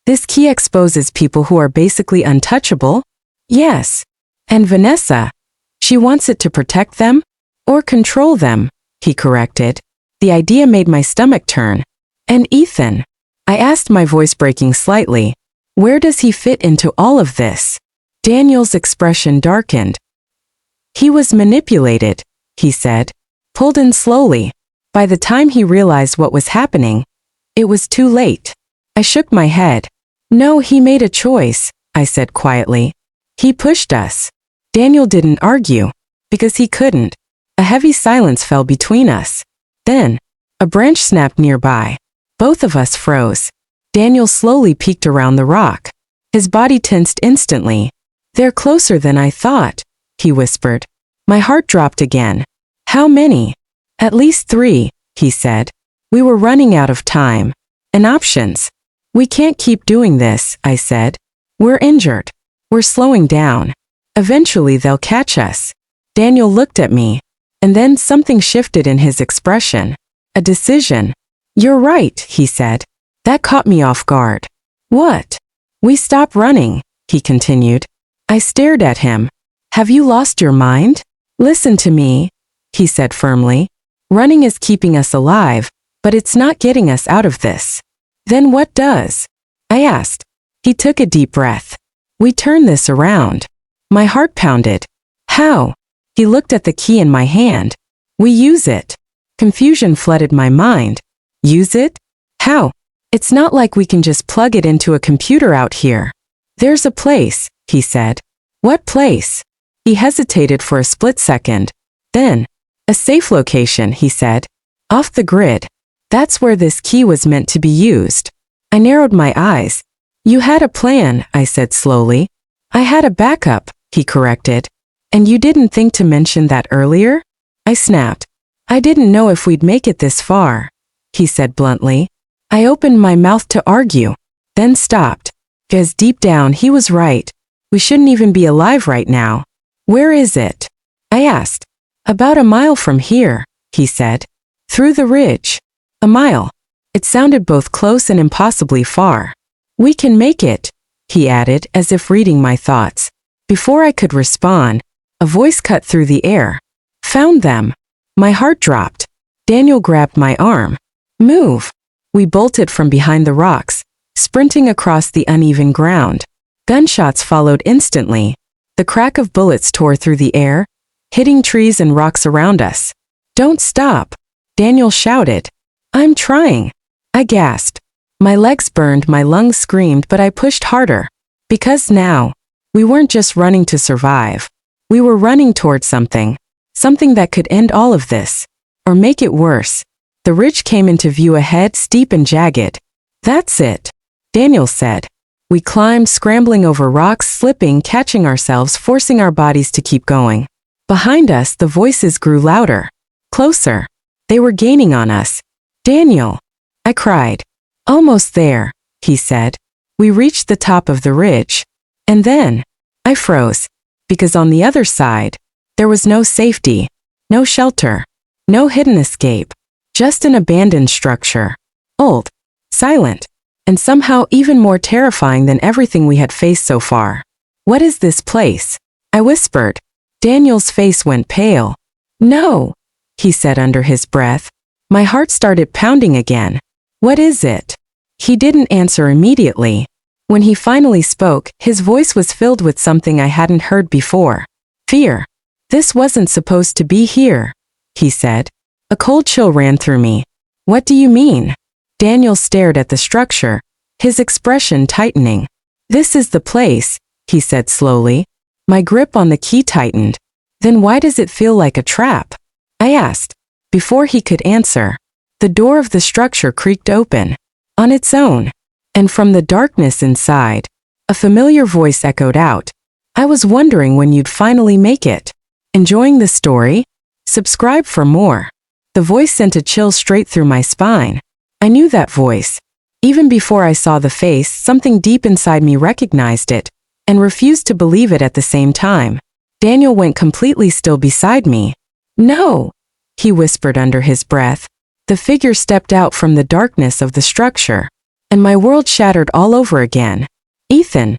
this key exposes people who are basically untouchable? Yes. And Vanessa, she wants it to protect them? Or control them, he corrected. The idea made my stomach turn. And Ethan? I asked, my voice breaking slightly. Where does he fit into all of this? Daniel's expression darkened. He was manipulated, he said, pulled in slowly. By the time he realized what was happening, it was too late. I shook my head. No, he made a choice, I said quietly. He pushed us. Daniel didn't argue, because he couldn't. A heavy silence fell between us. Then, a branch snapped nearby. Both of us froze. Daniel slowly peeked around the rock. His body tensed instantly. They're closer than I thought, he whispered. My heart dropped again. How many? At least 3, he said. We were running out of time. And options. We can't keep doing this, I said. We're injured. We're slowing down. Eventually they'll catch us. Daniel looked at me. And then something shifted in his expression. A decision. You're right, he said. That caught me off guard. What? We stop running, he continued. I stared at him. Have you lost your mind? Listen to me, he said firmly. Running is keeping us alive, but it's not getting us out of this. Then what does? I asked. He took a deep breath. We turn this around. My heart pounded. How? He looked at the key in my hand. We use it. Confusion flooded my mind. Use it? How? It's not like we can just plug it into a computer out here. There's a place, he said. What place? He hesitated for a split second. Then, a safe location, he said. Off the grid. That's where this key was meant to be used. I narrowed my eyes. You had a plan, I said slowly. I had a backup, he corrected. And you didn't think to mention that earlier? I snapped. I didn't know if we'd make it this far, he said bluntly. I opened my mouth to argue, then stopped. Because deep down he was right. We shouldn't even be alive right now. Where is it? I asked. About a mile from here, he said. Through the ridge. A mile. It sounded both close and impossibly far. We can make it, he added, as if reading my thoughts. Before I could respond, a voice cut through the air. Found them. My heart dropped. Daniel grabbed my arm. Move. We bolted from behind the rocks, sprinting across the uneven ground. Gunshots followed instantly. The crack of bullets tore through the air, hitting trees and rocks around us. Don't stop, Daniel shouted. I'm trying. I gasped. My legs burned, my lungs screamed, but I pushed harder. Because now, we weren't just running to survive. We were running towards something. Something that could end all of this. Or make it worse. The ridge came into view ahead, steep and jagged. That's it, Daniel said. We climbed, scrambling over rocks, slipping, catching ourselves, forcing our bodies to keep going. Behind us, the voices grew louder. Closer. They were gaining on us. Daniel! I cried. Almost there, he said. We reached the top of the ridge. And then, I froze. Because on the other side, there was no safety. No shelter. No hidden escape. Just an abandoned structure. Old. Silent. And somehow even more terrifying than everything we had faced so far. What is this place? I whispered. Daniel's face went pale. No, he said under his breath. My heart started pounding again. What is it? He didn't answer immediately. When he finally spoke, his voice was filled with something I hadn't heard before. Fear. This wasn't supposed to be here, he said. A cold chill ran through me. What do you mean? Daniel stared at the structure, his expression tightening. This is the place, he said slowly. My grip on the key tightened. Then why does it feel like a trap? I asked. Before he could answer, the door of the structure creaked open. On its own. And from the darkness inside, a familiar voice echoed out. I was wondering when you'd finally make it. Enjoying the story? Subscribe for more. The voice sent a chill straight through my spine. I knew that voice. Even before I saw the face, something deep inside me recognized it, and refused to believe it at the same time. Daniel went completely still beside me. No, he whispered under his breath. The figure stepped out from the darkness of the structure, and my world shattered all over again. Ethan,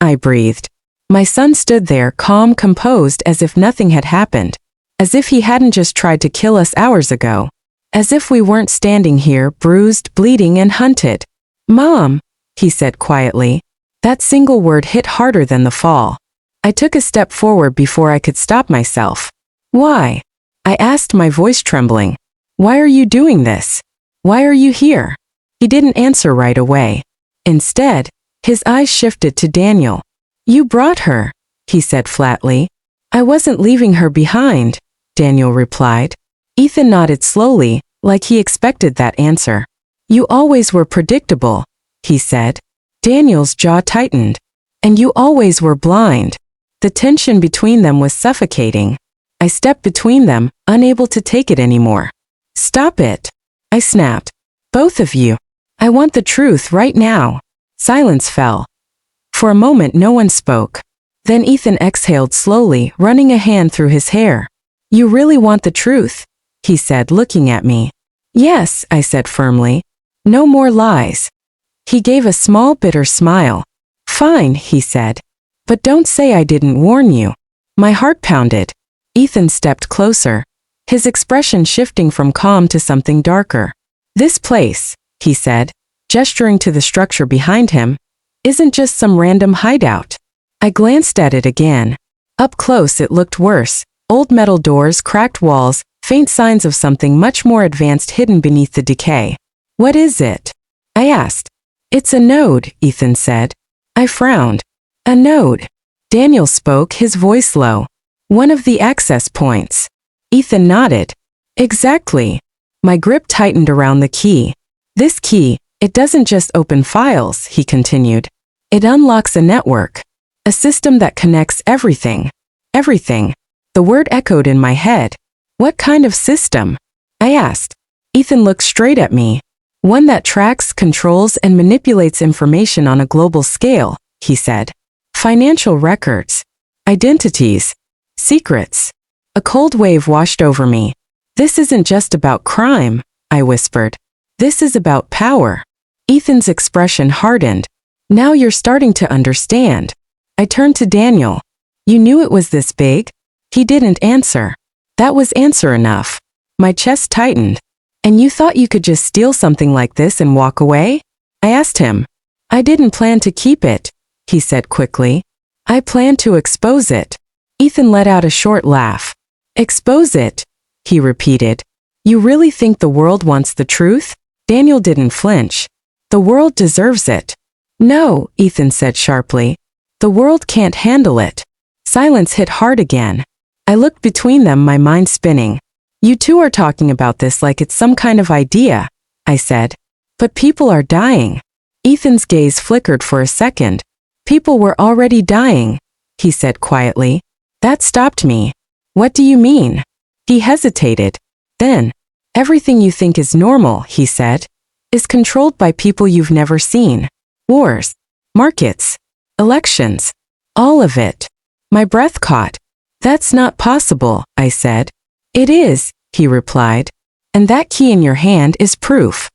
I breathed. My son stood there, calm, composed, as if nothing had happened. As if he hadn't just tried to kill us hours ago. As if we weren't standing here, bruised, bleeding, and hunted. Mom, he said quietly. That single word hit harder than the fall. I took a step forward before I could stop myself. Why? I asked, my voice trembling. Why are you doing this? Why are you here? He didn't answer right away. Instead, his eyes shifted to Daniel. You brought her, he said flatly. I wasn't leaving her behind, Daniel replied. Ethan nodded slowly, like he expected that answer. You always were predictable, he said. Daniel's jaw tightened. And you always were blind. The tension between them was suffocating. I stepped between them, unable to take it anymore. Stop it, I snapped. Both of you. I want the truth right now. Silence fell. For a moment no one spoke. Then Ethan exhaled slowly, running a hand through his hair. You really want the truth? He said, looking at me. Yes, I said firmly. No more lies. He gave a small, bitter smile. Fine, he said. But don't say I didn't warn you. My heart pounded. Ethan stepped closer, his expression shifting from calm to something darker. This place, he said, gesturing to the structure behind him, isn't just some random hideout. I glanced at it again. Up close it looked worse. Old metal doors, cracked walls, faint signs of something much more advanced hidden beneath the decay. What is it? I asked. It's a node, Ethan said. I frowned. A node. Daniel spoke, his voice low. One of the access points. Ethan nodded. Exactly. My grip tightened around the key. This key, it doesn't just open files, he continued. It unlocks a network. A system that connects everything. Everything. The word echoed in my head. What kind of system? I asked. Ethan looked straight at me. One that tracks, controls, and manipulates information on a global scale, he said. Financial records. Identities. Secrets. A cold wave washed over me. This isn't just about crime, I whispered. This is about power. Ethan's expression hardened. Now you're starting to understand. I turned to Daniel. You knew it was this big? He didn't answer. That was answer enough. My chest tightened. And you thought you could just steal something like this and walk away? I asked him. I didn't plan to keep it, he said quickly. I planned to expose it. Ethan let out a short laugh. Expose it, he repeated. You really think the world wants the truth? Daniel didn't flinch. The world deserves it. No, Ethan said sharply. The world can't handle it. Silence hit hard again. I looked between them, my mind spinning. You two are talking about this like it's some kind of idea, I said. But people are dying. Ethan's gaze flickered for a second. People were already dying, he said quietly. That stopped me. What do you mean? He hesitated. Then, everything you think is normal, he said, is controlled by people you've never seen. Wars, markets, elections, all of it. My breath caught. That's not possible, I said. It is, he replied. And that key in your hand is proof.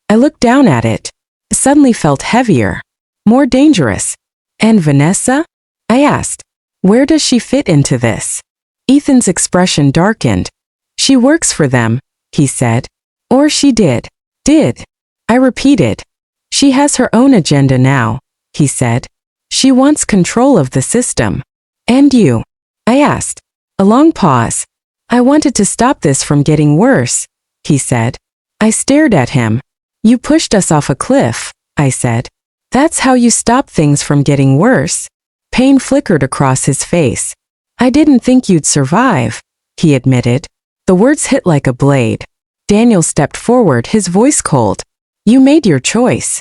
I looked down at it. It suddenly felt heavier, more dangerous. And Vanessa? I asked. Where does she fit into this? Ethan's expression darkened. She works for them, he said. Or she did. Did. I repeated. She has her own agenda now, he said. She wants control of the system. And you? I asked. A long pause. I wanted to stop this from getting worse, he said. I stared at him. You pushed us off a cliff, I said. That's how you stop things from getting worse. Pain flickered across his face. I didn't think you'd survive, he admitted. The words hit like a blade. Daniel stepped forward, his voice cold. You made your choice.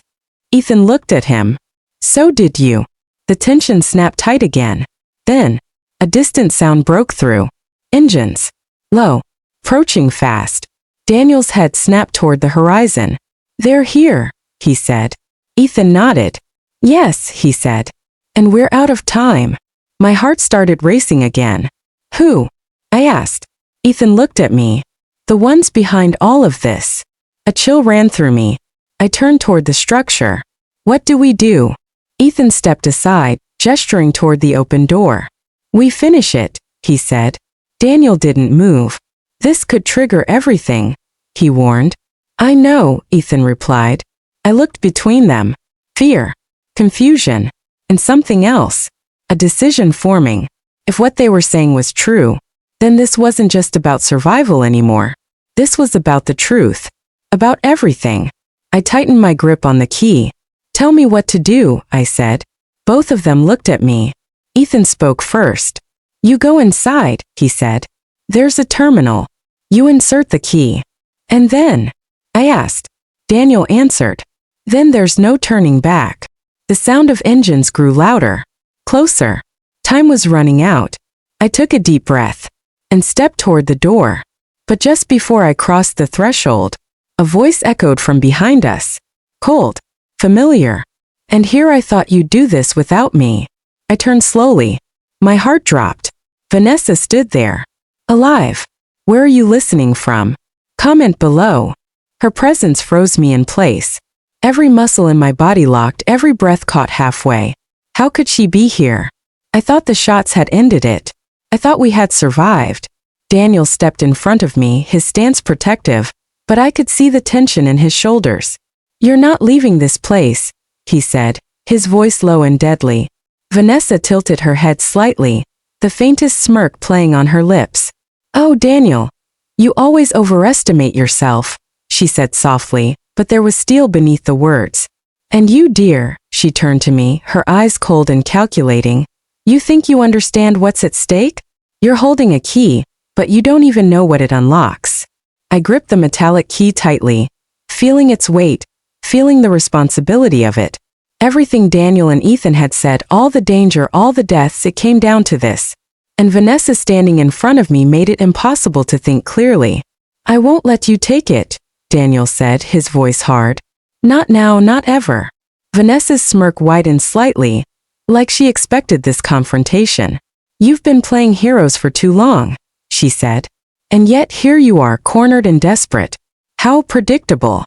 Ethan looked at him. So did you. The tension snapped tight again. Then, a distant sound broke through. Engines. Low. Approaching fast. Daniel's head snapped toward the horizon. They're here, he said. Ethan nodded. Yes, he said. And we're out of time. My heart started racing again. Who? I asked. Ethan looked at me. The ones behind all of this. A chill ran through me. I turned toward the structure. What do we do? Ethan stepped aside, gesturing toward the open door. We finish it, he said. Daniel didn't move. This could trigger everything, he warned. I know, Ethan replied. I looked between them. Fear, confusion, and something else. A decision forming. If what they were saying was true, then this wasn't just about survival anymore. This was about the truth. About everything. I tightened my grip on the key. Tell me what to do, I said. Both of them looked at me. Ethan spoke first. You go inside, he said. There's a terminal. You insert the key. And then? I asked. Daniel answered. Then there's no turning back. The sound of engines grew louder. Closer. Time was running out. I took a deep breath and stepped toward the door. But just before I crossed the threshold, a voice echoed from behind us. Cold. Familiar. And here I thought you'd do this without me. I turned slowly. My heart dropped. Vanessa stood there. Alive. Where are you listening from? Comment below. Her presence froze me in place. Every muscle in my body locked, every breath caught halfway. How could she be here? I thought the shots had ended it. I thought we had survived. Daniel stepped in front of me, his stance protective, but I could see the tension in his shoulders. You're not leaving this place, he said, his voice low and deadly. Vanessa tilted her head slightly, the faintest smirk playing on her lips. Oh, Daniel, you always overestimate yourself, she said softly, but there was steel beneath the words. And you, dear, she turned to me, her eyes cold and calculating. You think you understand what's at stake? You're holding a key, but you don't even know what it unlocks. I gripped the metallic key tightly, feeling its weight, feeling the responsibility of it. Everything Daniel and Ethan had said, all the danger, all the deaths, it came down to this. And Vanessa standing in front of me made it impossible to think clearly. I won't let you take it, Daniel said, his voice hard. Not now, not ever. Vanessa's smirk widened slightly, like she expected this confrontation. You've been playing heroes for too long, she said. And yet here you are, cornered and desperate. How predictable.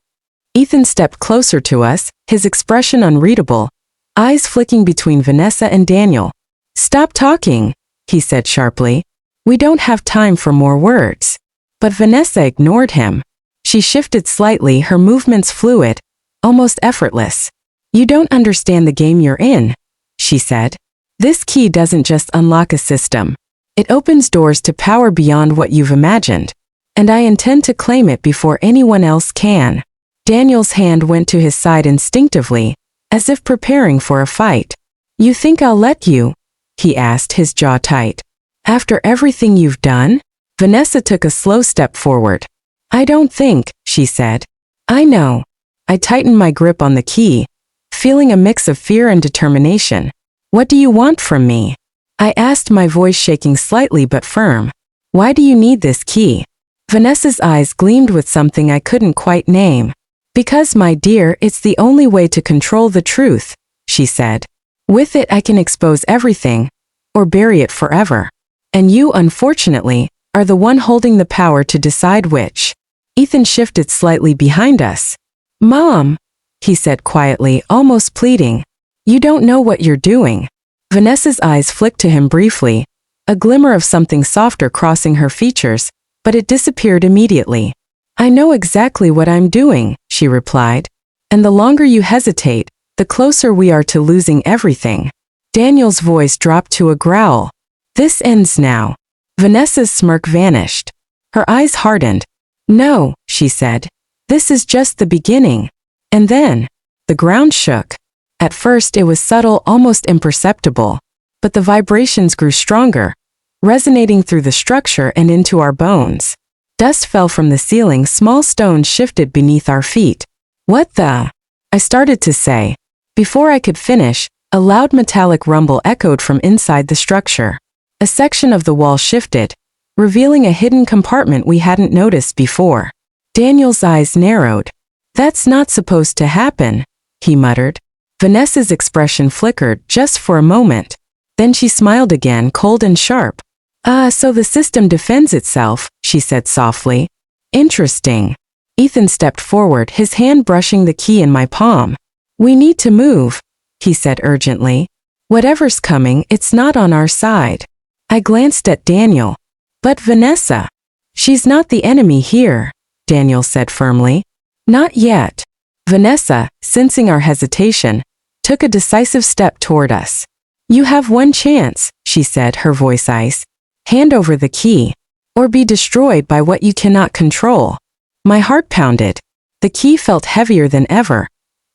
Ethan stepped closer to us, his expression unreadable, eyes flicking between Vanessa and Daniel. Stop talking, he said sharply. We don't have time for more words. But Vanessa ignored him. She shifted slightly, her movements fluid, almost effortless. You don't understand the game you're in, she said. This key doesn't just unlock a system. It opens doors to power beyond what you've imagined. And I intend to claim it before anyone else can. Daniel's hand went to his side instinctively, as if preparing for a fight. You think I'll let you? He asked, his jaw tight. After everything you've done? Vanessa took a slow step forward. I don't think, she said. I know. I tightened my grip on the key, feeling a mix of fear and determination. What do you want from me? I asked, my voice shaking slightly but firm. Why do you need this key? Vanessa's eyes gleamed with something I couldn't quite name. Because, my dear, it's the only way to control the truth, she said. With it I can expose everything, or bury it forever. And you, unfortunately, are the one holding the power to decide which. Ethan shifted slightly behind us. Mom, he said quietly, almost pleading. You don't know what you're doing. Vanessa's eyes flicked to him briefly, a glimmer of something softer crossing her features, but it disappeared immediately. I know exactly what I'm doing, she replied. And the longer you hesitate, the closer we are to losing everything. Daniel's voice dropped to a growl. This ends now. Vanessa's smirk vanished. Her eyes hardened. No, she said. This is just the beginning. And then, the ground shook. At first it was subtle, almost imperceptible, but the vibrations grew stronger, resonating through the structure and into our bones. Dust fell from the ceiling, small stones shifted beneath our feet. What the? I started to say. Before I could finish, a loud metallic rumble echoed from inside the structure. A section of the wall shifted, revealing a hidden compartment we hadn't noticed before. Daniel's eyes narrowed. That's not supposed to happen, he muttered. Vanessa's expression flickered just for a moment. Then she smiled again, cold and sharp. So the system defends itself, she said softly. Interesting. Ethan stepped forward, his hand brushing the key in my palm. We need to move, he said urgently. Whatever's coming, it's not on our side. I glanced at Daniel. But Vanessa. She's not the enemy here, Daniel said firmly. Not yet. Vanessa, sensing our hesitation, took a decisive step toward us. You have one chance, she said, her voice ice. Hand over the key, or be destroyed by what you cannot control. My heart pounded. The key felt heavier than ever,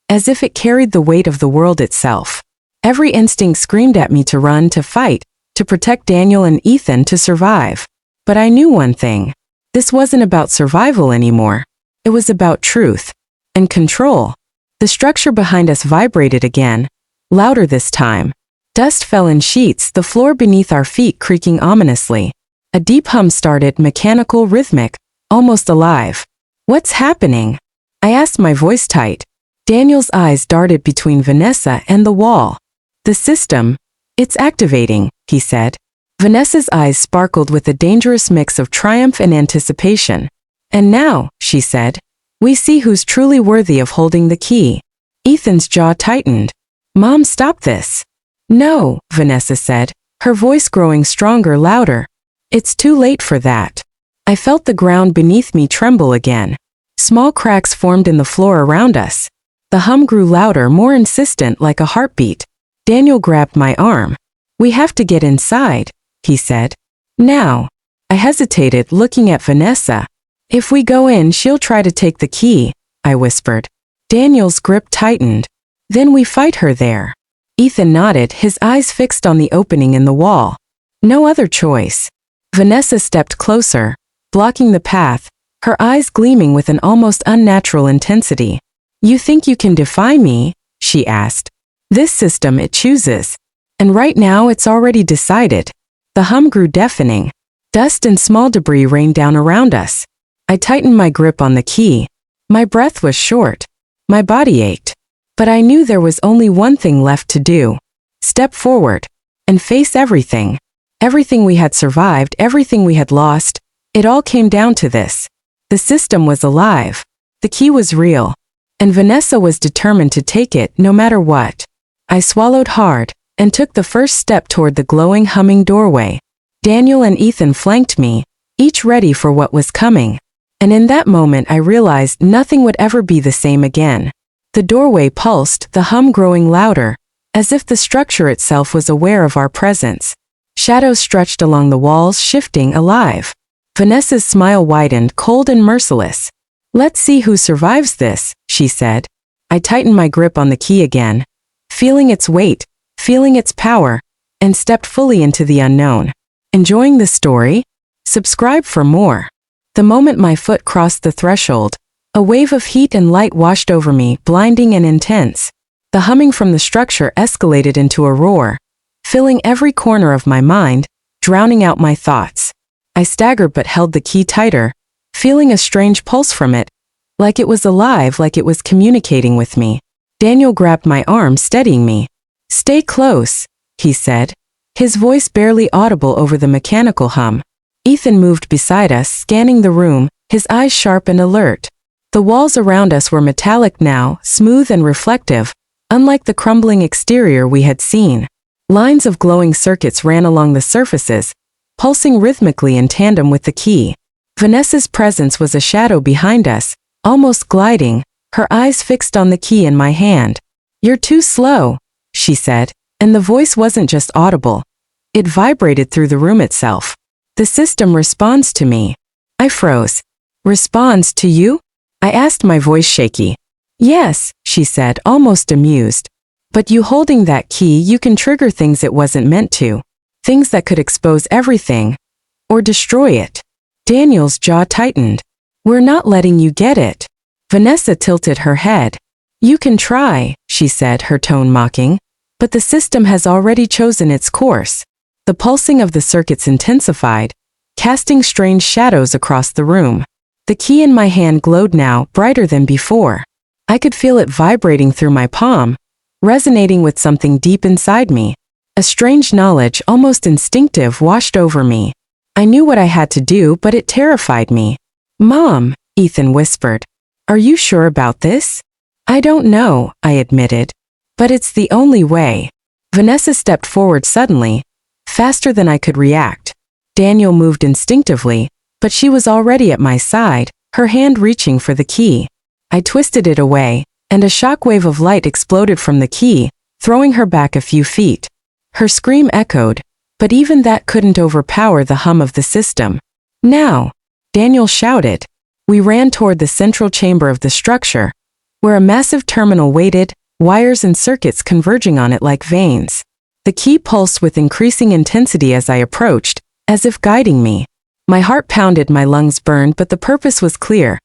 as if it carried the weight of the world itself. Every instinct screamed at me to run, to fight, to protect Daniel and Ethan, to survive. But I knew one thing. This wasn't about survival anymore. It was about truth and control. The structure behind us vibrated again, louder this time. Dust fell in sheets, the floor beneath our feet creaking ominously. A deep hum started, mechanical, rhythmic, almost alive. What's happening? I asked, my voice tight. Daniel's eyes darted between Vanessa and the wall. The system, it's activating, he said. Vanessa's eyes sparkled with a dangerous mix of triumph and anticipation. And now, she said, we see who's truly worthy of holding the key. Ethan's jaw tightened. Mom, stop this. No, Vanessa said, her voice growing stronger, louder. It's too late for that. I felt the ground beneath me tremble again. Small cracks formed in the floor around us. The hum grew louder, more insistent, like a heartbeat. Daniel grabbed my arm. We have to get inside, he said. Now. I hesitated, looking at Vanessa. If we go in, she'll try to take the key, I whispered. Daniel's grip tightened. Then we fight her there. Ethan nodded, his eyes fixed on the opening in the wall. No other choice. Vanessa stepped closer, blocking the path, her eyes gleaming with an almost unnatural intensity. You think you can defy me? She asked. This system, it chooses. And right now it's already decided. The hum grew deafening. Dust and small debris rained down around us. I tightened my grip on the key. My breath was short. My body ached. But I knew there was only one thing left to do. Step forward. And face everything. Everything we had survived, everything we had lost. It all came down to this. The system was alive. The key was real. And Vanessa was determined to take it, no matter what. I swallowed hard, and took the first step toward the glowing, humming doorway. Daniel and Ethan flanked me, each ready for what was coming. And in that moment I realized nothing would ever be the same again. The doorway pulsed, the hum growing louder, as if the structure itself was aware of our presence. Shadows stretched along the walls, shifting, alive. Vanessa's smile widened, cold and merciless. Let's see who survives this, she said. I tightened my grip on the key again, feeling its weight, feeling its power, and stepped fully into the unknown. Enjoying the story? Subscribe for more. The moment my foot crossed the threshold, a wave of heat and light washed over me, blinding and intense. The humming from the structure escalated into a roar, filling every corner of my mind, drowning out my thoughts. I staggered but held the key tighter, feeling a strange pulse from it, like it was alive, like it was communicating with me. Daniel grabbed my arm, steadying me. Stay close, he said, his voice barely audible over the mechanical hum. Ethan moved beside us, scanning the room, his eyes sharp and alert. The walls around us were metallic now, smooth and reflective, unlike the crumbling exterior we had seen. Lines of glowing circuits ran along the surfaces, pulsing rhythmically in tandem with the key. Vanessa's presence was a shadow behind us, almost gliding, her eyes fixed on the key in my hand. "You're too slow," she said, and the voice wasn't just audible. It vibrated through the room itself. "The system responds to me." I froze. "Responds to you?" I asked, my voice shaky. "Yes," she said, almost amused. "But you holding that key, you can trigger things it wasn't meant to. Things that could expose everything. Or destroy it." Daniel's jaw tightened. "We're not letting you get it." Vanessa tilted her head. "You can try," she said, her tone mocking. "But the system has already chosen its course." The pulsing of the circuits intensified, casting strange shadows across the room. The key in my hand glowed now, brighter than before. I could feel it vibrating through my palm, resonating with something deep inside me. A strange knowledge, almost instinctive, washed over me. I knew what I had to do, but it terrified me. "Mom," Ethan whispered. "Are you sure about this?" "I don't know," I admitted. "But it's the only way." Vanessa stepped forward suddenly, faster than I could react. Daniel moved instinctively, but she was already at my side, her hand reaching for the key. I twisted it away, and a shockwave of light exploded from the key, throwing her back a few feet. Her scream echoed, but even that couldn't overpower the hum of the system. "Now!" Daniel shouted. We ran toward the central chamber of the structure, where a massive terminal waited, wires and circuits converging on it like veins. The key pulsed with increasing intensity as I approached, as if guiding me. My heart pounded, my lungs burned, but the purpose was clear.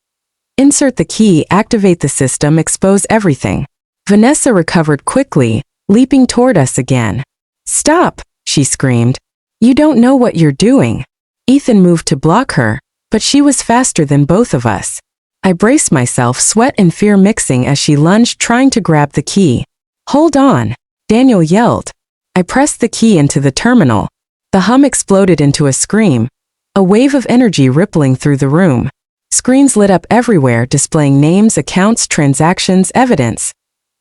Insert the key, activate the system, expose everything. Vanessa recovered quickly, leaping toward us again. "Stop!" she screamed. "You don't know what you're doing." Ethan moved to block her, but she was faster than both of us. I braced myself, sweat and fear mixing as she lunged, trying to grab the key. "Hold on!" Daniel yelled. I pressed the key into the terminal. The hum exploded into a scream, a wave of energy rippling through the room. Screens lit up everywhere, displaying names, accounts, transactions, evidence.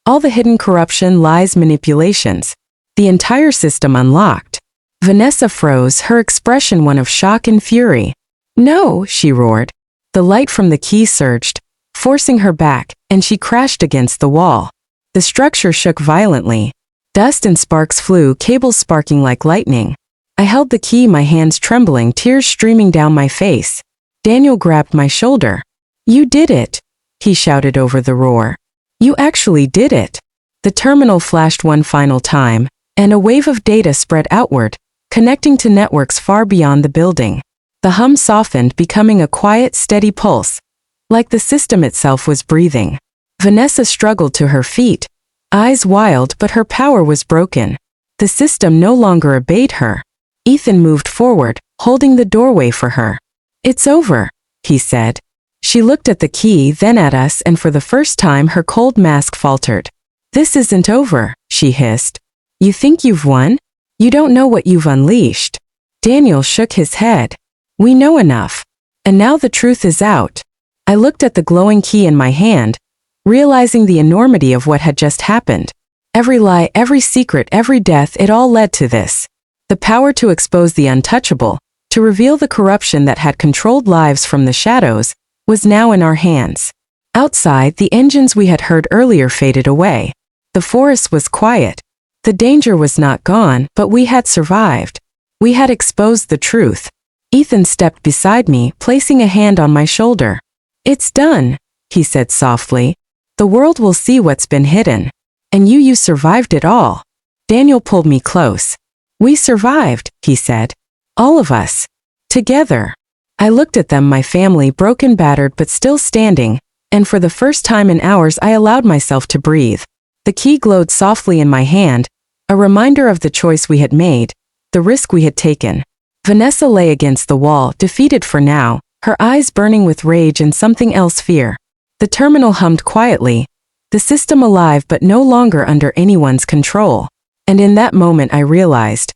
All the hidden corruption, lies, manipulations. The entire system unlocked. Vanessa froze, her expression one of shock and fury. "No!" she roared. The light from the key surged, forcing her back, and she crashed against the wall. The structure shook violently. Dust and sparks flew, cables sparking like lightning. I held the key, my hands trembling, tears streaming down my face. Daniel grabbed my shoulder. "You did it!" he shouted over the roar. "You actually did it!" The terminal flashed one final time, and a wave of data spread outward, connecting to networks far beyond the building. The hum softened, becoming a quiet, steady pulse, like the system itself was breathing. Vanessa struggled to her feet, eyes wild, but her power was broken. The system no longer obeyed her. Ethan moved forward, holding the doorway for her. "It's over," he said. She looked at the key, then at us, and for the first time her cold mask faltered. "This isn't over," she hissed. "You think you've won? You don't know what you've unleashed." Daniel shook his head. "We know enough. And now the truth is out." I looked at the glowing key in my hand, realizing the enormity of what had just happened. Every lie, every secret, every death, it all led to this. The power to expose the untouchable, to reveal the corruption that had controlled lives from the shadows, was now in our hands. Outside, the engines we had heard earlier faded away. The forest was quiet. The danger was not gone, but we had survived. We had exposed the truth. Ethan stepped beside me, placing a hand on my shoulder. "It's done," he said softly. "The world will see what's been hidden. And you survived it all." Daniel pulled me close. "We survived," he said. "All of us. Together." I looked at them, my family, broken, battered, but still standing, and for the first time in hours I allowed myself to breathe. The key glowed softly in my hand, a reminder of the choice we had made, the risk we had taken. Vanessa lay against the wall, defeated for now, her eyes burning with rage and something else, fear. The terminal hummed quietly, the system alive but no longer under anyone's control. And in that moment I realized,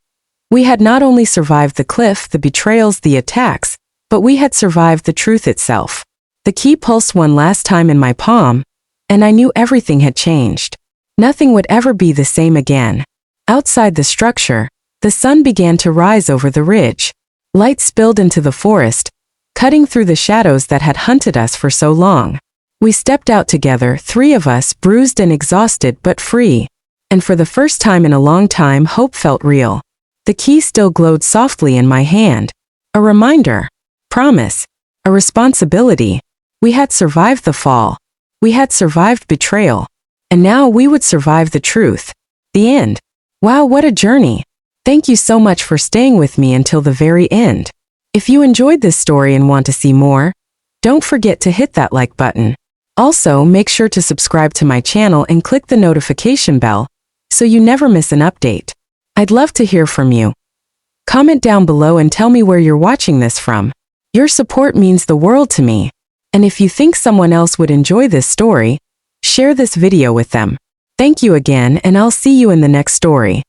We had not only survived the cliff, the betrayals, the attacks, but we had survived the truth itself. The key pulsed one last time in my palm, and I knew everything had changed. Nothing would ever be the same again. Outside the structure, the sun began to rise over the ridge. Light spilled into the forest, cutting through the shadows that had hunted us for so long. We stepped out together, three of us, bruised and exhausted but free. And for the first time in a long time, hope felt real. The key still glowed softly in my hand. A reminder. Promise. A responsibility. We had survived the fall. We had survived betrayal. And now we would survive the truth. The end. Wow, what a journey. Thank you so much for staying with me until the very end. If you enjoyed this story and want to see more, don't forget to hit that like button. Also, make sure to subscribe to my channel and click the notification bell so you never miss an update. I'd love to hear from you. Comment down below and tell me where you're watching this from. Your support means the world to me. And if you think someone else would enjoy this story, share this video with them. Thank you again, and I'll see you in the next story.